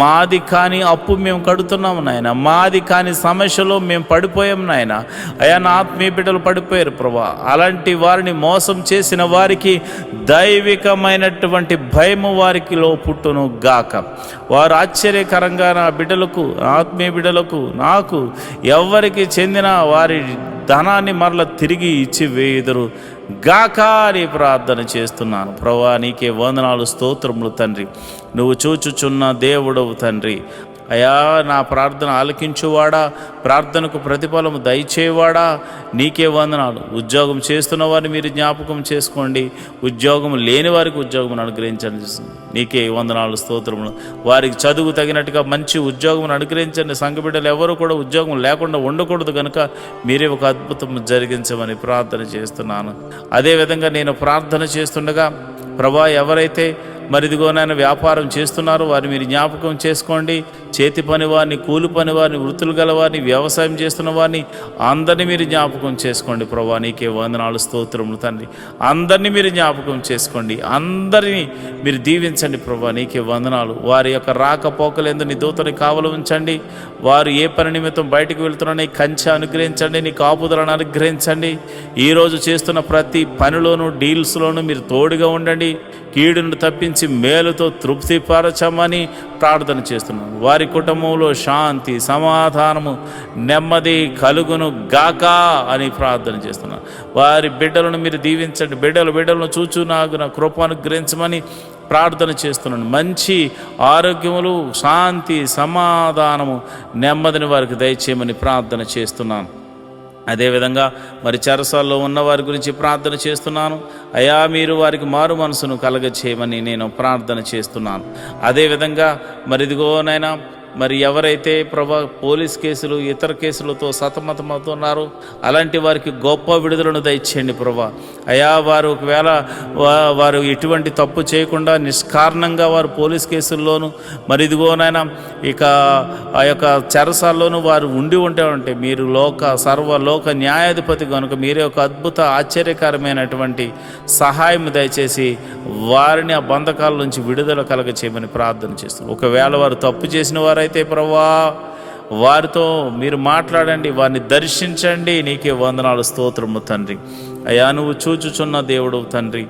Speaker 1: మాది కాని అప్పు మేము కడుతున్నాము నాయన, మాది కాని సమస్యలో మేము పడిపోయాం నాయన. అయా నా ఆత్మీయ బిడ్డలు పడిపోయారు ప్రభా. అలాంటి వారిని మోసం చేసిన వారికి దైవికమైనటువంటి భయము వారికిలో పుట్టును గాక. వారు ఆశ్చర్యకరంగా నా బిడ్డలకు, ఆత్మీయ బిడ్డలకు, నాకు ఎవరికి చెందిన వారి ధనాన్ని మరల తిరిగి ఇచ్చి వేయుదురు గాక అని ప్రార్థన చేస్తున్నాను ప్రభువా. నీకే వందనాలు, స్తోత్రములు తండ్రి. నువ్వు చూచుచున్న దేవుడవు తండ్రి. అయా నా ప్రార్థన ఆలకించువాడా, ప్రార్థనకు ప్రతిఫలము దయచేవాడా, నీకే వందనాలు. ఉద్యోగం చేస్తున్న వారిని మీరు జ్ఞాపకం చేసుకోండి, ఉద్యోగం లేని వారికి ఉద్యోగం అనుగ్రహించండి. నీకే వందనాలు, స్తోత్రములు. వారికి చదువు తగినట్టుగా మంచి ఉద్యోగం అనుగ్రహించండి. సంఘ బిడ్డలు ఎవరు కూడా ఉద్యోగం లేకుండా ఉండకూడదు కనుక మీరే ఒక అద్భుతం జరిగించమని ప్రార్థన చేస్తున్నాను. అదేవిధంగా నేను ప్రార్థన చేస్తుండగా ప్రభా ఎవరైతే మరిదిగోనైనా వ్యాపారం చేస్తున్నారు వారిని మీరు జ్ఞాపకం చేసుకోండి. చేతి పని వారిని, కూలి పని వారిని, వృత్తులు గల వారిని, వ్యవసాయం చేస్తున్న వారిని అందరినీ మీరు జ్ఞాపకం చేసుకోండి ప్రభా. నీకే వందనాలు, స్తోత్రములు తండ్రి. అందరినీ మీరు జ్ఞాపకం చేసుకోండి, అందరినీ మీరు దీవించండి ప్రభా. నీకే వందనాలు. వారి యొక్క రాకపోకలందు నీ దూతని కావలు ఉంచండి. వారు ఏ పని నిమిత్తం బయటకు వెళ్తున్నా నీ కంచె అనుగ్రహించండి, నీ కాపుదలను అనుగ్రహించండి. ఈరోజు చేస్తున్న ప్రతి పనిలోనూ, డీల్స్లోనూ మీరు తోడుగా ఉండండి. కీడును తప్పించి మేలుతో తృప్తిపరచమని ప్రార్థన చేస్తున్నాను. వారి కుటుంబంలో శాంతి, సమాధానము, నెమ్మది కలుగును గాక అని ప్రార్థన చేస్తున్నాను. వారి బిడ్డలను మీరు దీవించండి. బిడ్డలను చూచు నాకు నా కృప అనుగ్రహించమని ప్రార్థన చేస్తున్నాను. మంచి ఆరోగ్యములు, శాంతి, సమాధానము, నెమ్మదిని వారికి దయచేయమని ప్రార్థన చేస్తున్నాను. అదేవిధంగా మరి చెరసాల్లో ఉన్న వారి గురించి ప్రార్థన చేస్తున్నాను. అయా మీరు వారికి మారు మనసును కలగచేయమని నేను ప్రార్థన చేస్తున్నాను. అదేవిధంగా మరి ఇదిగోనైనా మరి ఎవరైతే ప్రభా పోలీస్ కేసులు, ఇతర కేసులతో సతమతమవుతున్నారో అలాంటి వారికి గొప్ప విడుదలను దయచేయండి ప్రభా. అయా వారు ఒకవేళ వారు ఎటువంటి తప్పు చేయకుండా నిష్కారణంగా వారు పోలీస్ కేసుల్లోనూ మరి ఇదిగోనైనా ఇక ఆ యొక్క చెరసాల్లోనూ వారు ఉంటే మీరు సర్వలోక న్యాయాధిపతి కనుక మీరే ఒక అద్భుత ఆశ్చర్యకరమైనటువంటి సహాయం దయచేసి వారిని ఆ బంధకాల నుంచి విడుదల కలగ చేయమని ప్రార్థన చేస్తున్నారు. ఒకవేళ వారు తప్పు చేసిన వారైతే ప్రభువా వారితో మీరు మాట్లాడండి, వారిని దర్శించండి. నీకే వందనాలు, స్తోత్రము తండ్రి. అయా నువ్వు చూచుచున్న దేవుడవు తండ్రి.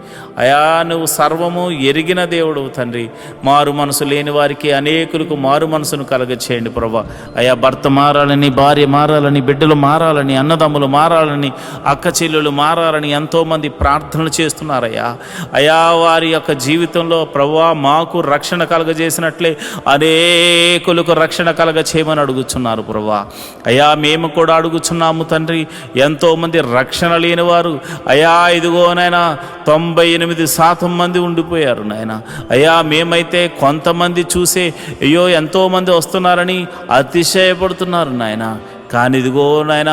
Speaker 1: అయా నువ్వు సర్వము ఎరిగిన దేవుడవు తండ్రి. మారు మనసు లేని వారికి అనేకులకు మారు మనసును కలగచేయండి ప్రభా. అయా భర్త మారాలని, భార్య మారాలని, బిడ్డలు మారాలని, అన్నదమ్ములు మారాలని, అక్క చెల్లెలు మారాలని ఎంతోమంది ప్రార్థనలు చేస్తున్నారయ్యా. అయా వారి యొక్క జీవితంలో ప్రభువా మాకు రక్షణ కలగజేసినట్లే అనేకులకు రక్షణ కలగచేయమని అడుగుచున్నారు ప్రభువా. అయా మేము కూడా అడుగుచున్నాము తండ్రి. ఎంతోమంది రక్షణ లేని వారు అయా ఇదిగోనైనా 98% మంది ఉండిపోయారు నాయన. అయ్యా మేమైతే కొంతమంది చూసే అయ్యో ఎంతోమంది వస్తున్నారని అతిశయపడుతున్నారు నాయన. కానీ ఇదిగో నాయన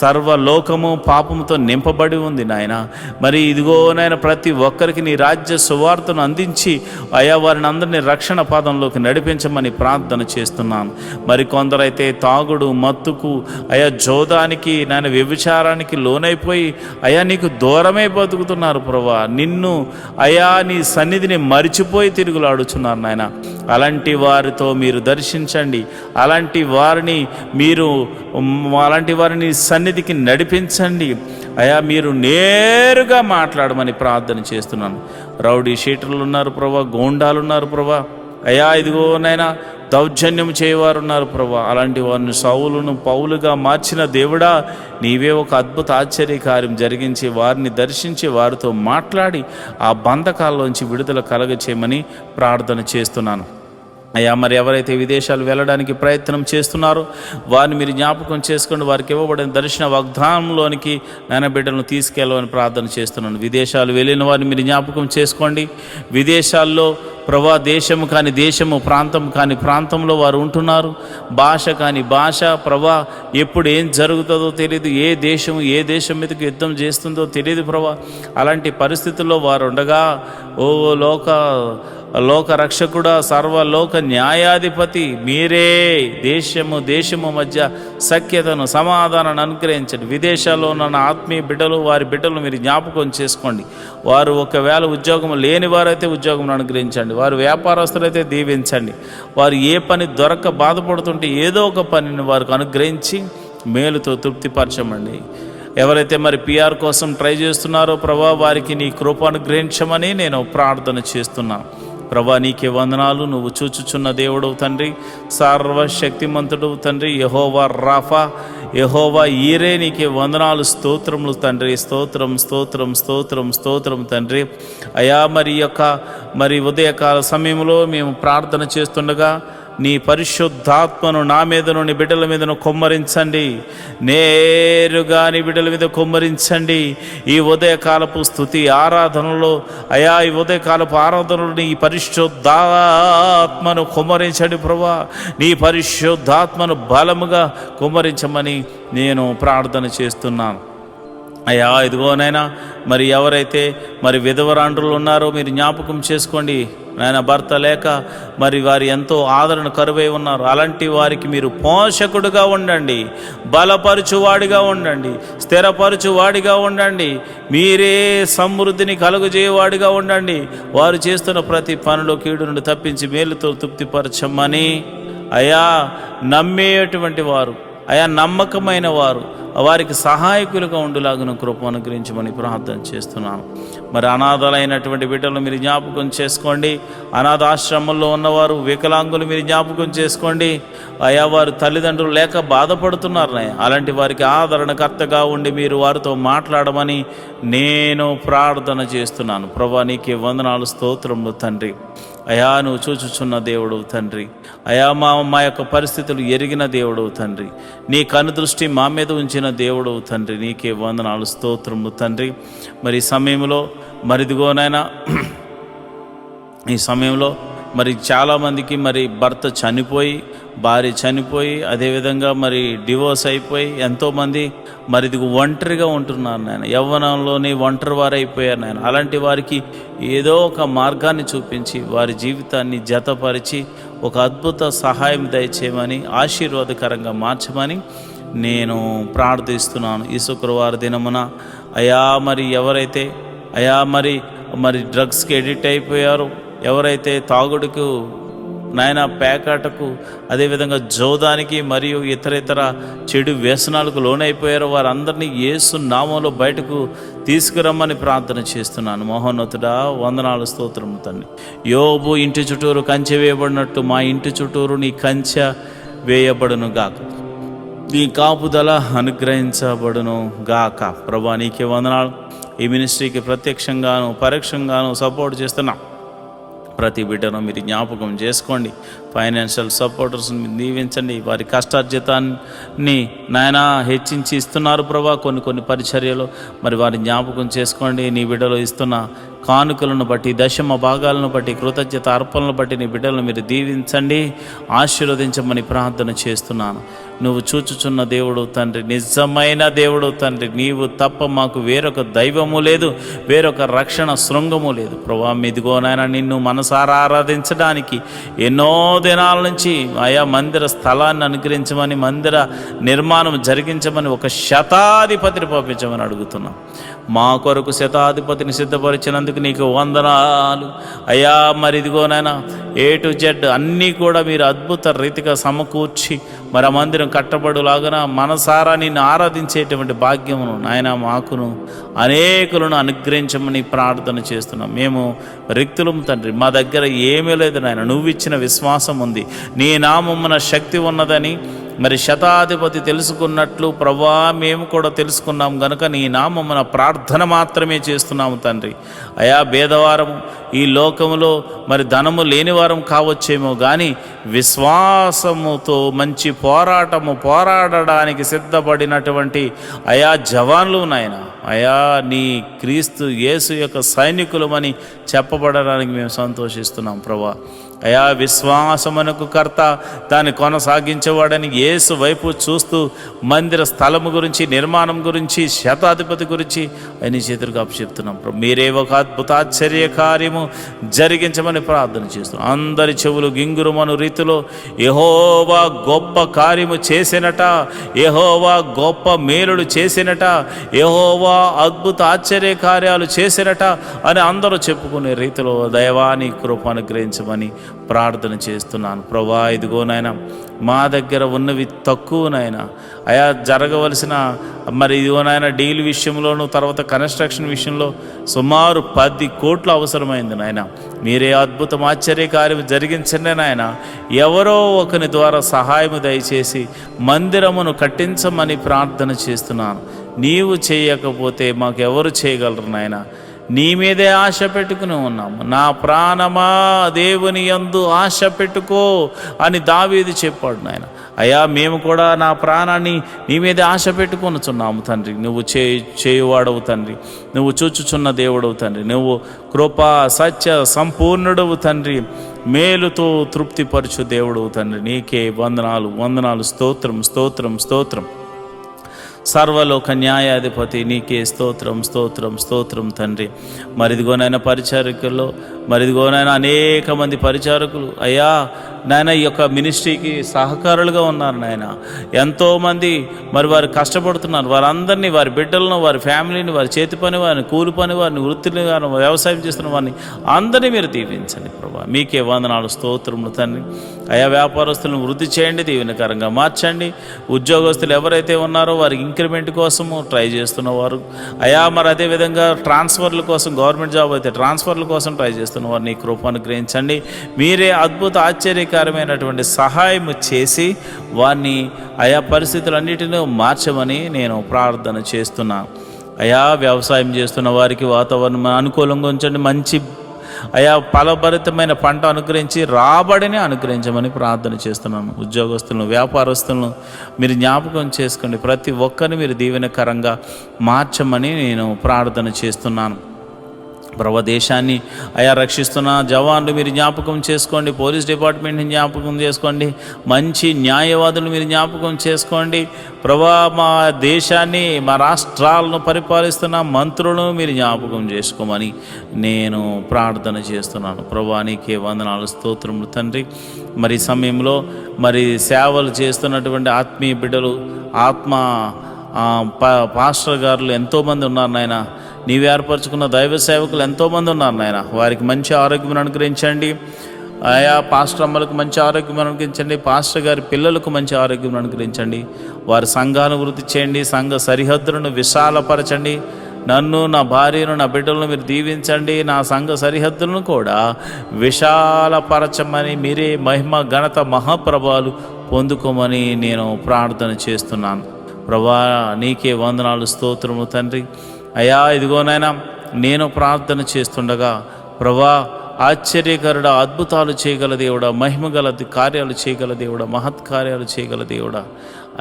Speaker 1: సర్వలోకము పాపముతో నింపబడి ఉంది నాయన. మరి ఇదిగో నాయన ప్రతి ఒక్కరికి నీ రాజ్య సువార్తను అందించి అయా వారిని అందరినీ రక్షణ పాదంలోకి నడిపించమని ప్రార్థన చేస్తున్నాను. మరి కొందరైతే తాగుడు, మత్తుకు, అయా జోదానికి, నాయన వ్యభిచారానికి లోనైపోయి అయా నీకు దూరమై బతుకుతున్నారు ప్రభా. నిన్ను అయా నీ సన్నిధిని మరిచిపోయి తిరుగులాడుచున్నారు నాయన. అలాంటి వారితో మీరు దర్శించండి. అలాంటి వారిని సన్నిధికి నడిపించండి. అయా మీరు నేరుగా మాట్లాడమని ప్రార్థన చేస్తున్నాను. రౌడీ షీటర్లు ఉన్నారు ప్రభా, గోండాలు ఉన్నారు ప్రభా. అయా ఇదిగోనైనా దౌర్జన్యం చేయవారు ఉన్నారు ప్రభా. అలాంటి వారిని సౌలును పౌలుగా మార్చిన దేవుడా నీవే ఒక అద్భుత ఆశ్చర్యకార్యం జరిగించి వారిని దర్శించి వారితో మాట్లాడి ఆ బంధకాల్లోంచి విడుదల కలగచేయమని ప్రార్థన చేస్తున్నాను. అయ్యా మరి ఎవరైతే విదేశాలు వెళ్ళడానికి ప్రయత్నం చేస్తున్నారో వారిని మీరు జ్ఞాపకం చేసుకోండి. వారికి ఇవ్వబడిన దర్శన వాగ్దానంలోనికి నాయన బిడ్డలను తీసుకెళ్ళమని ప్రార్థన చేస్తున్నాను. విదేశాలు వెళ్ళిన వారిని మీరు జ్ఞాపకం చేసుకోండి. విదేశాల్లో ప్రభా దేశము కాని దేశము, ప్రాంతం కాని ప్రాంతంలో వారు ఉంటున్నారు. భాష కాని భాష, ప్రభా ఎప్పుడు ఏం జరుగుతుందో తెలియదు, ఏ దేశం మీదకి యుద్ధం చేస్తుందో తెలియదు ప్రభా. అలాంటి పరిస్థితుల్లో వారు ఉండగా, ఓ లోక రక్షకుడా, సర్వలోక న్యాయాధిపతి మీరే దేశము మధ్య సఖ్యతను, సమాధానాన్ని అనుగ్రహించండి. విదేశాల్లో ఉన్న ఆత్మీయ బిడ్డలు, వారి బిడ్డలు మీరు జ్ఞాపకం చేసుకోండి. వారు ఒకవేళ ఉద్యోగం లేని వారైతే ఉద్యోగం అనుగ్రహించండి, వారు వ్యాపారస్తులైతే దీవించండి. వారు ఏ పని దొరక్క బాధపడుతుంటే ఏదో ఒక పనిని వారికి అనుగ్రహించి మేలుతో తృప్తిపరచమండి. ఎవరైతే మరి PR కోసం ట్రై చేస్తున్నారో ప్రభా, వారికి నీ కృప అనుగ్రహించమని నేను ప్రార్థన చేస్తున్నాను. ప్రభా నీకే వందనాలు. నువ్వు చూచుచున్న దేవుడు తండ్రి, సర్వశక్తిమంతుడు తండ్రి, యెహోవా రాఫా, యెహోవా ఈరే, నీకే వందనాలు, స్తోత్రములు తండ్రి. స్తోత్రం తండ్రి. అయా మరి ఉదయకాల సమయంలో మేము ప్రార్థన చేస్తుండగా నీ పరిశుద్ధాత్మను నా మీదను, నీ బిడ్డల మీదను కొమ్మరించండి. నేరుగా నీ బిడ్డల మీద కొమ్మరించండి. ఈ ఉదయకాలపు స్తుతి ఆరాధనలో అయా, ఈ ఉదయకాలపు ఆరాధనలో నీ పరిశుద్ధాత్మను కొమ్మరించండి ప్రభా. నీ పరిశుద్ధాత్మను బలముగా కొమ్మరించమని నేను ప్రార్థన చేస్తున్నాను. అయ్యా ఇదిగోనైనా మరి ఎవరైతే మరి విధవరాండ్రులు ఉన్నారో మీరు జ్ఞాపకం చేసుకోండి నాయన. భర్త లేక మరి వారు ఎంతో ఆదరణ కరువై ఉన్నారు. అలాంటి వారికి మీరు పోషకుడుగా ఉండండి, బలపరచువాడిగా ఉండండి, స్థిరపరచువాడిగా ఉండండి. మీరే సమృద్ధిని కలుగజేయవాడిగా ఉండండి. వారు చేస్తున్న ప్రతి పనిలో కీడు నుండి తప్పించి మేలుతో తృప్తిపరచమని అయా, నమ్మేటువంటి వారు, అయా నమ్మకమైన వారు, వారికి సహాయకులుగా ఉండులాగున కృప అనుగ్రహించమని ప్రార్థన చేస్తున్నాను. మరి అనాథలైనటువంటి బిడ్డలు మీరు జ్ఞాపకం చేసుకోండి. అనాథాశ్రమంలో ఉన్నవారు, వికలాంగులు మీరు జ్ఞాపకం చేసుకోండి. అయా వారు తల్లిదండ్రులు లేక బాధపడుతున్నారు. అలాంటి వారికి ఆదరణకర్తగా ఉండి మీరు వారితో మాట్లాడమని నేను ప్రార్థన చేస్తున్నాను. ప్రభా నీకే వందనాలు, స్తోత్రములు తండ్రి. అయా నువ్వు చూచుచున్న దేవుడు తండ్రి. అయా మా యొక్క పరిస్థితులు ఎరిగిన దేవుడు తండ్రి. నీ కనుదృష్టి మా మీద ఉంచిన దేవుడు తండ్రి. నీకే వందనాలు, స్తోత్రము తండ్రి. మరి ఈ సమయంలో మరిదిగోనైనా ఈ సమయంలో మరి చాలామందికి మరి భర్త చనిపోయి, భార్య చనిపోయి, అదేవిధంగా మరి డివోర్స్ అయిపోయి ఎంతోమంది మరి ఇది ఒంటరిగా ఉంటున్నారు నాయన. యవ్వనంలోనే ఒంటరి వారైపోయారు నాయన. అలాంటి వారికి ఏదో ఒక మార్గాన్ని చూపించి వారి జీవితాన్ని జతపరిచి ఒక అద్భుత సహాయం దయచేయమని, ఆశీర్వాదకరంగా మార్చమని నేను ప్రార్థిస్తున్నాను. ఈ శుక్రవారం దినమున అయా మరి ఎవరైతే అయా మరి డ్రగ్స్కి ఎడిక్ట్ అయిపోయారో, ఎవరైతే తాగుడుకు నాయన, పేకాటకు, అదేవిధంగా జోదానికి మరియు ఇతర చెడు వ్యసనాలకు లోనైపోయారో వారందరినీ యేసు నామంలో బయటకు తీసుకురమ్మని ప్రార్థన చేస్తున్నాను. మహోన్నతుడా వందనాలు, స్తోత్రము తండ్రి. యోబు ఇంటి చుట్టూరు కంచె వేయబడినట్టు మా ఇంటి చుట్టూరు నీ కంచె వేయబడును గాక, నీ కాపుదల అనుగ్రహించబడును గాక. ప్రభా నీకే వందనాలు. ఈ మినిస్ట్రీకి ప్రత్యక్షంగాను పరోక్షంగాను సపోర్ట్ చేస్తున్నా ప్రతి బిడ్డను మీరు జ్ఞాపకం చేసుకోండి. ఫైనాన్షియల్ సపోర్టర్స్ని దీవించండి. వారి కష్టార్జితాన్ని నాయన హెచ్చించి ఇస్తున్నారు ప్రభా. కొన్ని పరిచర్యలు మరి వారి జ్ఞాపకం చేసుకోండి. నీ బిడ్డలు ఇస్తున్న కానుకలను బట్టి, దశమ భాగాలను బట్టి, కృతజ్ఞత అర్పణలను బట్టి నీ బిడ్డలను మీరు దీవించండి, ఆశీర్వదించమని ప్రార్థన చేస్తున్నాను. నువ్వు చూచుచున్న దేవుడు తండ్రి, నిజమైన దేవుడు తండ్రి. నీవు తప్ప మాకు వేరొక దైవము లేదు, వేరొక రక్షణ శృంగము లేదు ప్రభా. ఇదిగోనైనా నిన్ను మనసారా ఆరాధించడానికి ఎన్నో దినాల నుంచి ఆయా మందిర స్థలాన్ని అనుగ్రహించమని, మందిర నిర్మాణం జరిగించమని ఒక శతాధిపతిని పంపించమని అడుగుతున్నాం. మా కొరకు శతాధిపతిని సిద్ధపరిచినందుకు నీకు వందనాలు అయ్యా. మరి ఇదిగోనైనా A to Z అన్నీ కూడా మీరు అద్భుత రీతిగా సమకూర్చి మరి ఆ మందిరం కట్టబడులాగా మనసారా నిన్ను ఆరాధించేటువంటి భాగ్యమును నాయన మాకును అనేకులను అనుగ్రహించమని ప్రార్థన చేస్తున్నాం. మేము రిక్తులం తండ్రి, మా దగ్గర ఏమీ లేదు నాయన. నువ్వు ఇచ్చిన విశ్వాసం ఉంది, నీ నామమున శక్తి ఉన్నదని మరి శతాధిపతి తెలుసుకున్నట్లు ప్రభా మేము కూడా తెలుసుకున్నాం గనుక నీ నామమున ప్రార్థన మాత్రమే చేస్తున్నాము తండ్రి. అయా భేదవారము ఈ లోకములో మరి ధనము లేనివారం కావచ్చేమో కానీ విశ్వాసముతో మంచి పోరాడడానికి సిద్ధపడినటువంటి అయా జవాన్లు నాయన, అయా నీ క్రీస్తు యేసు యొక్క సైనికులమని చెప్పబడడానికి మేము సంతోషిస్తున్నాం ప్రభా. అయా విశ్వాసమునకు కర్త దాన్ని కొనసాగించేవాడని యేసు వైపు చూస్తూ మందిర స్థలము గురించి, నిర్మాణం గురించి, శతాధిపతి గురించి అని చేతులకు అప్పచెప్తున్నాం ప్రభు. మీరే ఒక అద్భుత ఆశ్చర్య కార్యము జరిగించమని ప్రార్థన చేస్తున్నాం. అందరి చెవులు గింగురుమను రీతిలో యెహోవా గొప్ప కార్యము చేసినట, యెహోవా గొప్ప మేలులు చేసినట, యెహోవా అద్భుత ఆశ్చర్య కార్యాలు చేసినట అని అందరూ చెప్పుకునే రీతిలో దైవాన్ని కృప అనుగ్రహించమని ప్రార్థన చేస్తున్నాను ప్రభా. ఇదిగో నాయన మా దగ్గర ఉన్నవి తక్కువ నాయన, అయా జరగవలసిన మరి ఇదిగో నాయన డీల్ విషయంలోనూ తర్వాత కన్స్ట్రక్షన్ విషయంలో సుమారు 10 కోట్లు అవసరమైంది నాయన. మీరే అద్భుతం ఆశ్చర్య కార్యం జరిగించండి నాయన. ఎవరో ఒకని ద్వారా సహాయము దయచేసి మందిరమును కట్టించమని ప్రార్థన చేస్తున్నాను. నీవు చేయకపోతే మాకెవరు చేయగలరు నాయన. నీ మీదే ఆశ పెట్టుకుని ఉన్నాము. నా ప్రాణమా దేవుని యందు ఆశ పెట్టుకో అని దావీదు చెప్పాడు నాయన. అయ్యా మేము కూడా నా ప్రాణాన్ని నీ మీదే ఆశ పెట్టుకొనుచున్నాము తండ్రి. నువ్వు చేయువాడవు తండ్రి, నువ్వు చూచుచున్న దేవుడవు తండ్రి, నువ్వు కృపా సత్య సంపూర్ణుడవు తండ్రి, మేలుతో తృప్తిపరచు దేవుడవు తండ్రి. నీకే వందనాలు స్తోత్రం స్తోత్రం స్తోత్రం. సర్వలోక న్యాయాధిపతి నీకే స్తోత్రం తండ్రి. మరిదిగోనైనా పరిచారకుల్లో మరిదిగోనైనా అనేక మంది పరిచారకులు అయ్యా నాయన ఈ యొక్క మినిస్ట్రీకి సహకారులుగా ఉన్నారు నాయన. ఎంతోమంది మరి వారు కష్టపడుతున్నారు. వారందరినీ, వారి బిడ్డలను, వారి ఫ్యామిలీని, వారి చేతి పని వారిని, కూలి పని వారిని, వృత్తిని వారిని, వ్యవసాయం చేస్తున్న వారిని అందరినీ మీరు దీవించండి ప్రభా. మీకే వందనాలు స్తోత్రములు తండ్రి. అయా వ్యాపారస్తులను వృద్ధి చేయండి, దీవెనకరంగా మార్చండి. ఉద్యోగస్తులు ఎవరైతే ఉన్నారో వారికి ఇంక్రిమెంట్ కోసము ట్రై చేస్తున్నవారు అయా, మరి అదేవిధంగా ట్రాన్స్ఫర్ల కోసం, గవర్నమెంట్ జాబ్ అయితే ట్రాన్స్ఫర్ల కోసం ట్రై చేస్తున్నవారు నీ కృప అనుగ్రహించండి. మీరే అద్భుత ఆశ్చర్యకరమైనటువంటి సహాయం చేసి వారిని ఆయా పరిస్థితులన్నిటినీ మార్చమని నేను ప్రార్థన చేస్తున్నాను. అయా వ్యవసాయం చేస్తున్న వారికి వాతావరణం అనుకూలంగా ఉంచండి. మంచి అయా ఫలభరితమైన పంట అనుగ్రహించి రాబడిని అనుగ్రహించమని ప్రార్థన చేస్తున్నాను. ఉద్యోగస్తులను, వ్యాపారస్తులను మీరు జ్ఞాపకం చేసుకోండి. ప్రతి ఒక్కరిని మీరు దీవెనకరంగా మార్చమని నేను ప్రార్థన చేస్తున్నాను. ప్రభు దేశాన్ని అయా రక్షిస్తున్న జవాన్లు మీరు జ్ఞాపకం చేసుకోండి. పోలీస్ డిపార్ట్మెంట్ని జ్ఞాపకం చేసుకోండి. మంచి న్యాయవాదులు మీరు జ్ఞాపకం చేసుకోండి. ప్రభా మా దేశాన్ని, మా రాష్ట్రాలను పరిపాలిస్తున్న మంత్రులను మీరు జ్ఞాపకం చేసుకోమని నేను ప్రార్థన చేస్తున్నాను. ప్రభా నీకే వందనాలు స్తోత్రములు తండ్రి. మరి సమయంలో మరి సేవలు చేస్తున్నటువంటి ఆత్మీయ బిడ్డలు, పాస్టర్ గారులు ఎంతోమంది ఉన్నారు నాయన. నీవు ఏర్పరచుకున్న దైవ సేవకులు ఎంతోమంది ఉన్నారు నాయన. వారికి మంచి ఆరోగ్యం అనుగ్రహించండి. ఆయా పాస్టర్ అమ్మలకు మంచి ఆరోగ్యం అనుగ్రహించండి. పాస్టర్ గారి పిల్లలకు మంచి ఆరోగ్యం అనుగ్రహించండి. వారి సంఘాలను వృద్ధి చేయండి. సంఘ సరిహద్దులను విశాలపరచండి. నన్ను, నా భార్యను, నా బిడ్డలను మీరు దీవించండి. నా సంఘ సరిహద్దులను కూడా విశాలపరచమని మీరే మహిమ ఘనత మహాప్రభావాలు పొందుకోమని నేను ప్రార్థన చేస్తున్నాను. ప్రభా నీకే వందనాలు స్తోత్రము తండ్రి. అయ్యా ఇదిగోనైనా నేను ప్రార్థన చేస్తుండగా ప్రభా ఆశ్చర్యకరుడా, అద్భుతాలు చేయగల దేవుడా, మహిమగల కార్యాలు చేయగల దేవుడా, మహత్కార్యాలు చేయగల దేవుడా,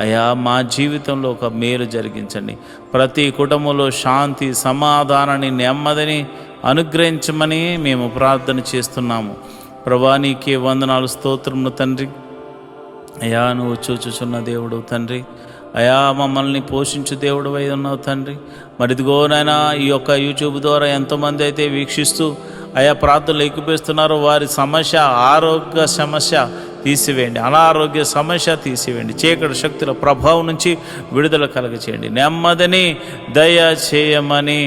Speaker 1: అయ్యా మా జీవితంలో ఒక మేలు జరిగించండి. ప్రతి కుటుంబంలో శాంతి, సమాధానాన్ని, నెమ్మదిని అనుగ్రహించమని మేము ప్రార్థన చేస్తున్నాము. ప్రభా నీకే వందనాలు స్తోత్రములు తండ్రి. అయ్యా నువ్వు చూచుచున్న దేవుడు తండ్రి. అయా మమ్మల్ని పోషించు దేవుడు అయి ఉన్నావు తండ్రి. మరి ఇదిగోనైనా ఈ యొక్క యూట్యూబ్ ద్వారా ఎంతోమంది అయితే వీక్షిస్తూ అయా ప్రార్థనలు ఎక్కిపిస్తున్నారో వారి సమస్య, ఆరోగ్య సమస్య తీసివేయండి, అనారోగ్య సమస్య తీసివేయండి, చీకటి శక్తుల ప్రభావం నుంచి విడుదల కలగచేయండి, నెమ్మదిని దయ చేయమని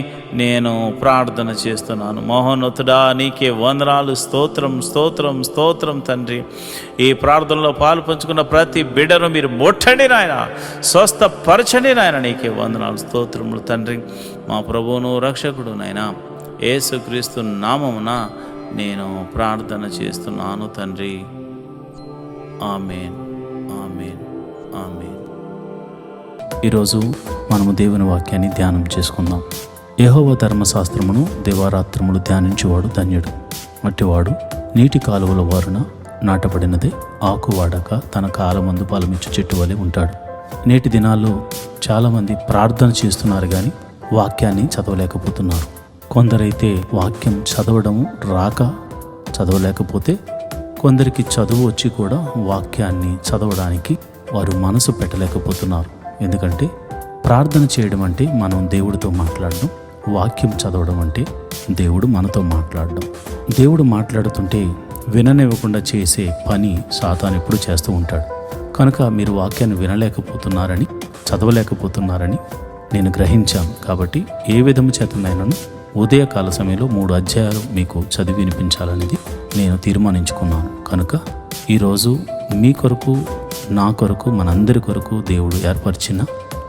Speaker 1: నేను ప్రార్థన చేస్తున్నాను. మహోన్నతుడా నీకే వందనాలు, స్తోత్రం స్తోత్రం స్తోత్రం తండ్రి. ఈ ప్రార్థనలో పాలు పంచుకున్న ప్రతి బిడ్డను మీరు ముట్టండి నాయన, స్వస్థపరచండి నాయన. నీకే వందనాలు స్తోత్రములు తండ్రి. మా ప్రభువును రక్షకుడు నాయన యేసుక్రీస్తు నామమున నేను ప్రార్థన చేస్తున్నాను తండ్రి. ఆమేన్, ఆమేన్. ఆమేన్. ఈరోజు మనము దేవుని వాక్యాన్ని ధ్యానం చేసుకుందాం. యెహోవా ధర్మశాస్త్రమును దివారాత్రములు ధ్యానించువాడు ధన్యుడు. అట్టివాడు నీటి కాలువల వారున నాటబడినదే, ఆకు వాడక తన కాలమందు ఫలమిచ్చు చెట్టు వలె ఉంటాడు. నేటి దినాల్లో చాలామంది ప్రార్థన చేస్తున్నారు కానీ వాక్యాన్ని చదవలేకపోతున్నారు. కొందరైతే వాక్యం చదవడము రాక చదవలేకపోతే, కొందరికి చదువు వచ్చి కూడా వాక్యాన్ని చదవడానికి వారు మనసు పెట్టలేకపోతున్నారు. ఎందుకంటే ప్రార్థన చేయడం అంటే మనం దేవుడితో మాట్లాడడం, వాక్యం చదవడం అంటే దేవుడు మనతో మాట్లాడడం. దేవుడు మాట్లాడుతుంటే విననివ్వకుండా చేసే పని సాతాను ఎప్పుడు చేస్తూ ఉంటాడు. కనుక మీరు వాక్యాన్ని వినలేకపోతున్నారని, చదవలేకపోతున్నారని నేను గ్రహించాను. కాబట్టి ఏ విధము చేతనైనాను ఉదయకాల సమయంలో 3 అధ్యాయాలు మీకు చదివి వినిపించాలనేది నేను తీర్మానించుకున్నాను. కనుక ఈరోజు మీ కొరకు, నా కొరకు, మనందరి కొరకు దేవుడు ఏర్పరిచిన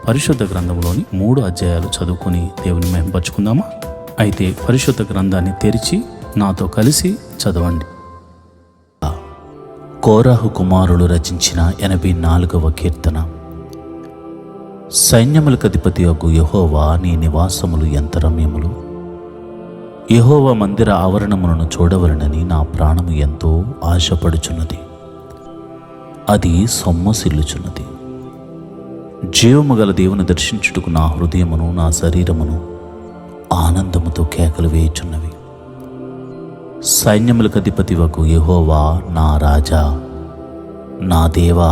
Speaker 1: పరిశుద్ధ గ్రంథంలోని 3 అధ్యాయాలు చదువుకొని దేవుని మహిమపరచుకుందామా? అయితే పరిశుద్ధ గ్రంథాన్ని తెరిచి నాతో కలిసి చదవండి. కోరాహు కుమారులు రచించిన 84వ కీర్తన. సైన్యములకు అధిపతి యొగు యెహోవా, నీ నివాసములు ఎంత రమ్యములు! యెహోవా మందిర ఆవరణములను చూడవలనని నా ప్రాణము ఎంతో ఆశపడుచున్నది. అది సొమ్మసిల్లుచున్నది. జీవము గల దేవుని దర్శించుటకు నా హృదయమును, నా శరీరమును ఆనందముతో కేకలు వేయుచున్నవి. సైన్యములకు అధిపతి వగు యెహోవా, నా రాజా, నా దేవా,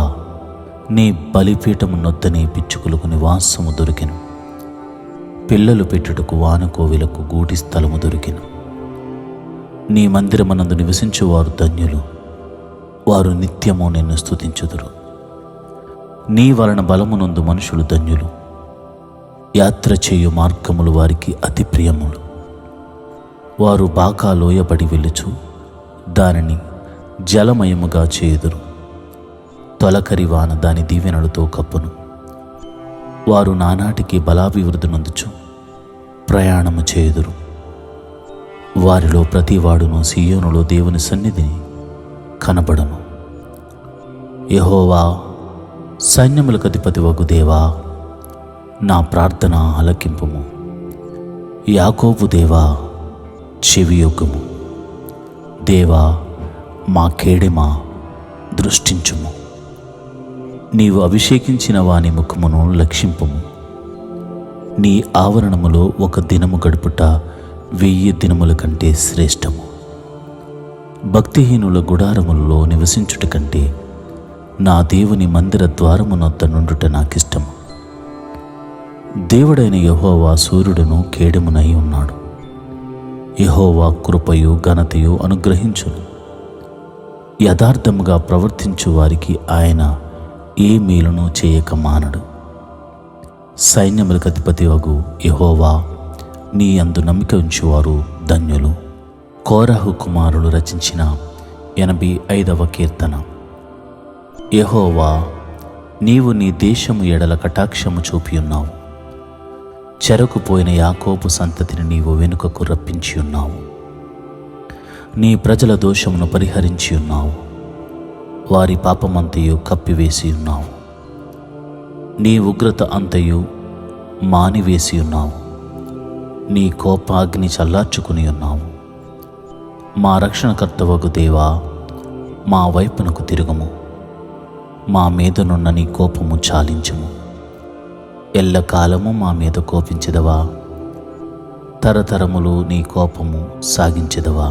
Speaker 1: నీ బలిపీఠము నొద్దనే పిచ్చుకలకు నివాసము దొరికెను. పిల్లలు పెట్టుటకు వానకోవిలకు గూటి స్థలము దొరికెను. నీ మందిరమనందు నివసించువారు ధన్యులు, వారు నిత్యము నిన్ను స్తుతించుదురు. నీ వలన బలమునందు మనుషులు ధన్యులు, యాత్ర చేయు మార్గములు వారికి అతి ప్రియములు. వారు బాకా లోయబడి వెళ్ళుచు దానిని జలమయముగా చేయుదురు. తొలకరి వాన దాని దీవెనలతో కప్పును. వారు నానాటికి బలాభివృద్ధి నొందుచు ప్రయాణము చేయుదురు. వారిలో ప్రతివాడును సీయోనులో దేవుని సన్నిధిని కనబడను. యెహోవా, సైన్యములకు అధిపతి వగు దేవా, నా ప్రార్థన ఆలకింపుము. యాకోబు దేవా, చెవియొగ్గుము. దేవా, మా కేడెమ దృష్టించుము. నీవు అభిషేకించిన వాని ముఖమును లక్షింపుము. నీ ఆవరణములో ఒక దినము గడుపుట 1000 దినముల కంటే శ్రేష్టము. భక్తిహీనుల గుడారములలో నివసించుట కంటే నా దేవుని మందిర ద్వారమునొద్ద నుండుట నాకిష్టము. దేవుడైన యెహోవా సూర్యుడును కేడెమునై ఉన్నాడు. యెహోవా కృపయు ఘనతయు అనుగ్రహించును. యథార్థముగా ప్రవర్తించు వారికి ఆయన ఏ మేలును చేయక మానడు. సైన్యములకు అధిపతి వగు యెహోవా, నీ యందు నమ్మిక ఉంచువారు ధన్యులు. కోరాహు కుమారులు రచించిన 85వ కీర్తన. యెహోవా, నీవు నీ దేశము ఎడల కటాక్షము చూపియున్నావు. చెరకుపోయిన యాకోబు సంతతిని నీవు వెనుకకు రప్పించి ఉన్నావు. నీ ప్రజల దోషమును పరిహరించి ఉన్నావు. వారి పాపమంతయు కప్పివేసి ఉన్నావు. నీ ఉగ్రత అంతయు మానివేసి ఉన్నావు. నీ కోపాగ్ని చల్లార్చుకుని ఉన్నావు. మా రక్షణకర్తవగు దేవా, మా వైపునకు తిరుగుము. మా మీదనున్న నీ కోపము చాలించుము. ఎల్లకాలము మా మీద కోపించెదవా? తరతరములు నీ కోపము సాగించెదవా?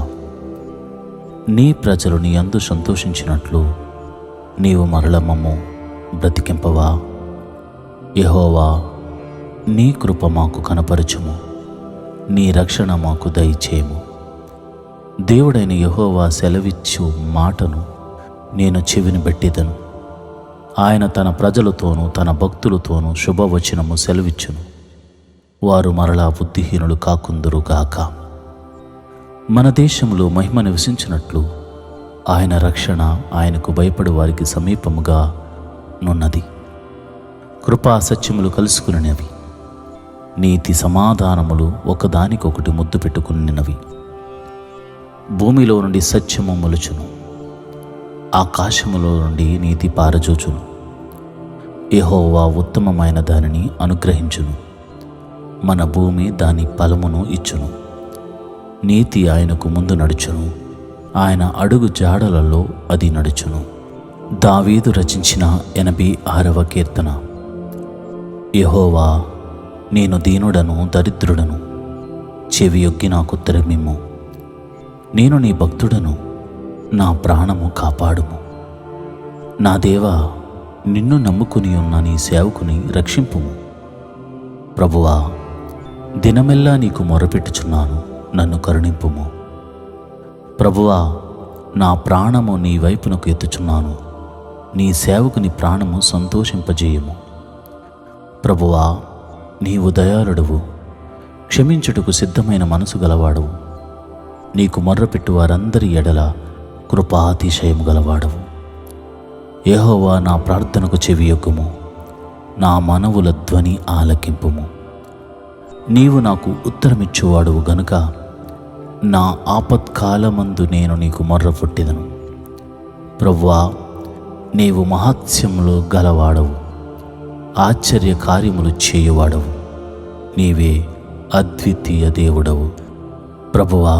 Speaker 1: నీ ప్రజలు నీ యందు సంతోషించినట్లు నీవు మరల మమ్ము బ్రతికింపవా? యెహోవా, నీ కృప మాకు కనపరచుము. నీ రక్షణ మాకు దయచేయము. దేవుడైన యెహోవా సెలవిచ్చు మాటను నేను చెవిని బెట్టెదను. ఆయన తన ప్రజలతోనూ తన భక్తులతోనూ శుభవచనము సెలవిచ్చును. వారు మరలా బుద్ధిహీనులు కాకుందురు గాక. మన దేశంలో మహిమ నివసించినట్లు ఆయన రక్షణ ఆయనకు భయపడు వారికి సమీపముగా నున్నది. కృపా సత్యములు కలుసుకునినవి, నీతి సమాధానములు ఒకదానికొకటి ముద్దు పెట్టుకునినవి. భూమిలో నుండి సత్యము మొలుచును, ఆకాశములో నుండి నీతి పారజోచును. యెహోవా ఉత్తమమైన దానిని అనుగ్రహించును, మన భూమి దాని ఫలమును ఇచ్చును. నీతి ఆయనకు ముందు నడుచును, ఆయన అడుగు జాడలలో అది నడుచును. దావీదు రచించిన 86వ కీర్తన. యెహోవా, నేను దీనుడను దరిద్రుడను, చెవియొగ్గి నాకుత్తరమిమ్ము. నేను నీ భక్తుడను, నా ప్రాణము కాపాడుము. నా దేవా, నిన్ను నమ్ముకుని ఉన్న నీ సేవకుని రక్షింపుము. ప్రభువా, దినమెల్లా నీకు మొరపెట్టుచున్నాను, నన్ను కరుణింపుము. ప్రభువా, నా ప్రాణము నీ వైపునకు ఎత్తుచున్నాను, నీ సేవకుని ప్రాణము సంతోషింపజేయము. ప్రభువా, నీవు దయాళుడవు, క్షమించుటకు సిద్ధమైన మనసు గలవాడవు. నీకు మొర్రపెట్టు వారందరి ఎడల కృపాతిశయము గలవాడవు. యెహోవా, నా ప్రార్థనకు చెవియొగ్గుము, నా మనవుల ధ్వని ఆలకింపుము. నీవు నాకు ఉత్తరమిచ్చువాడువు గనుక నా ఆపత్కాలమందు నేను నీకు మొర్రపుట్టెదను. ప్రభువా, నీవు మహాత్స్యములు గలవాడవు, ఆశ్చర్య కార్యములు చేయువాడవు. నీవే అద్వితీయ దేవుడవు. ప్రభువా,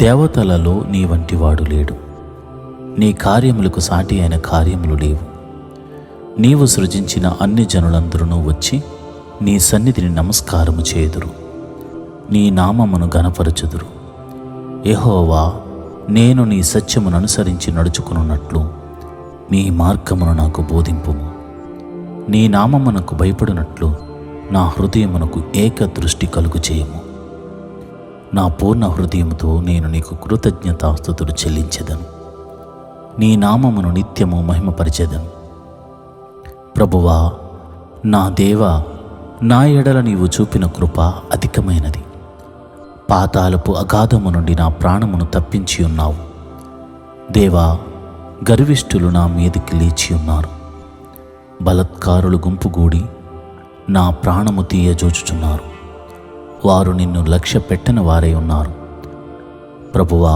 Speaker 1: దేవతలలో నీ వంటి వాడు లేడు, నీ కార్యములకు సాటి అయిన కార్యములు లేవు. నీవు సృజించిన అన్ని జనులందరూ వచ్చి నీ సన్నిధిని నమస్కారము చేయుదురు, నీ నామమును గణపరచుదురు. యెహోవా, నేను నీ సత్యమును అనుసరించి నడుచుకున్నట్లు నీ మార్గమును నాకు బోధింపుము. నీ నామమునకు భయపడినట్లు నా హృదయమునకు ఏక దృష్టి కలుగు చేయము. నా పూర్ణ హృదయముతో నేను నీకు కృతజ్ఞతాస్తుతులు చెల్లించెదను, నీ నామమును నిత్యము మహిమపరిచెదను. ప్రభువా, నా దేవా, నా ఎడల నీవు చూపిన కృప అధికమైనది. పాతాళపు అగాధము నుండి నా ప్రాణమును తప్పించి ఉన్నావు. దేవా, గర్విష్ఠులు నా మీదికి లేచి ఉన్నారు, బలత్కారులు గుంపుగూడి నా ప్రాణము తీయజోచుచున్నారు. వారు నిన్ను లక్ష్య పెట్టని వారై ఉన్నారు. ప్రభువా,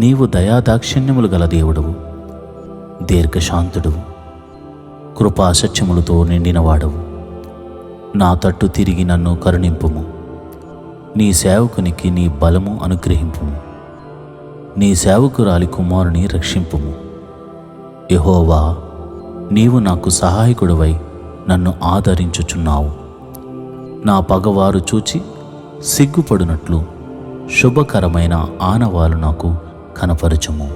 Speaker 1: నీవు దయాదాక్షిణ్యములు గల దేవుడవు, దీర్ఘశాంతుడువు, కృపాసత్యములతో నిండినవాడవు. నా తట్టు తిరిగి నన్ను కరుణింపుము. నీ సేవకునికి నీ బలము అనుగ్రహింపుము. నీ సేవకురాలి కుమారుని రక్షింపుము. యెహోవా, నీవు నాకు సహాయకుడివై నన్ను ఆదరించుచున్నావు. నా పగవారు చూచి సిగ్గుపడినట్లు శుభకరమైన ఆనవాలు నాకు కనపరచుము.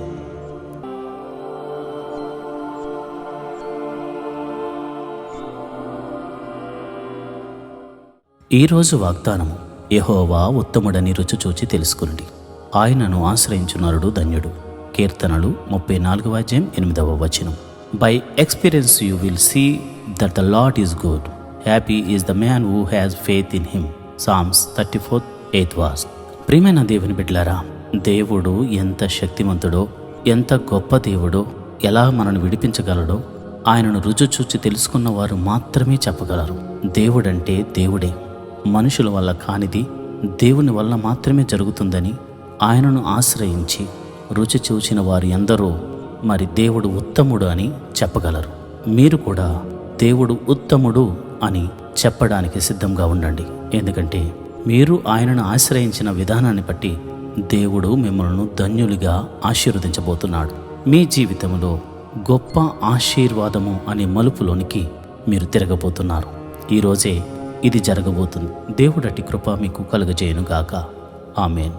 Speaker 1: ఈరోజు వాగ్దానము. యెహోవా ఉత్తముడని రుచి చూచి తెలుసుకునండి, ఆయనను ఆశ్రయించు నరుడు ధన్యుడు. కీర్తనలు 34:8. By experience you will see that the lord is good. Happy is the man who has faith in him. Psalms 34:8. ప్రియమైన దేవుని బిడ్డలారా, దేవుడు ఎంత శక్తిమంతుడో, ఎంత గొప్ప దేవుడో, ఎలా మనను విడిపించగలడో ఆయనను రుచి చూచి తెలుసుకున్న వారు మాత్రమే చెప్పగలరు. దేవుడంటే దేవుడే. మనుషుల వల్ల కానిది దేవుని వల్ల మాత్రమే జరుగుతుందని ఆయనను ఆశ్రయించి రుచి చూచిన వారు ఎందరో మరి దేవుడు ఉత్తముడు అని చెప్పగలరు. మీరు కూడా దేవుడు ఉత్తముడు అని చెప్పడానికి సిద్ధంగా ఉండండి. ఎందుకంటే మీరు ఆయనను ఆశ్రయించిన విధానాన్ని బట్టి దేవుడు మిమ్మల్ని ధన్యులుగా ఆశీర్వదించబోతున్నాడు. మీ జీవితంలో గొప్ప ఆశీర్వాదము అనే మలుపులోనికి మీరు తిరగబోతున్నారు. ఈరోజే ఇది జరగబోతుంది. దేవుడటి కృప మీకు కలుగజేయునుగాక. ఆమేన్.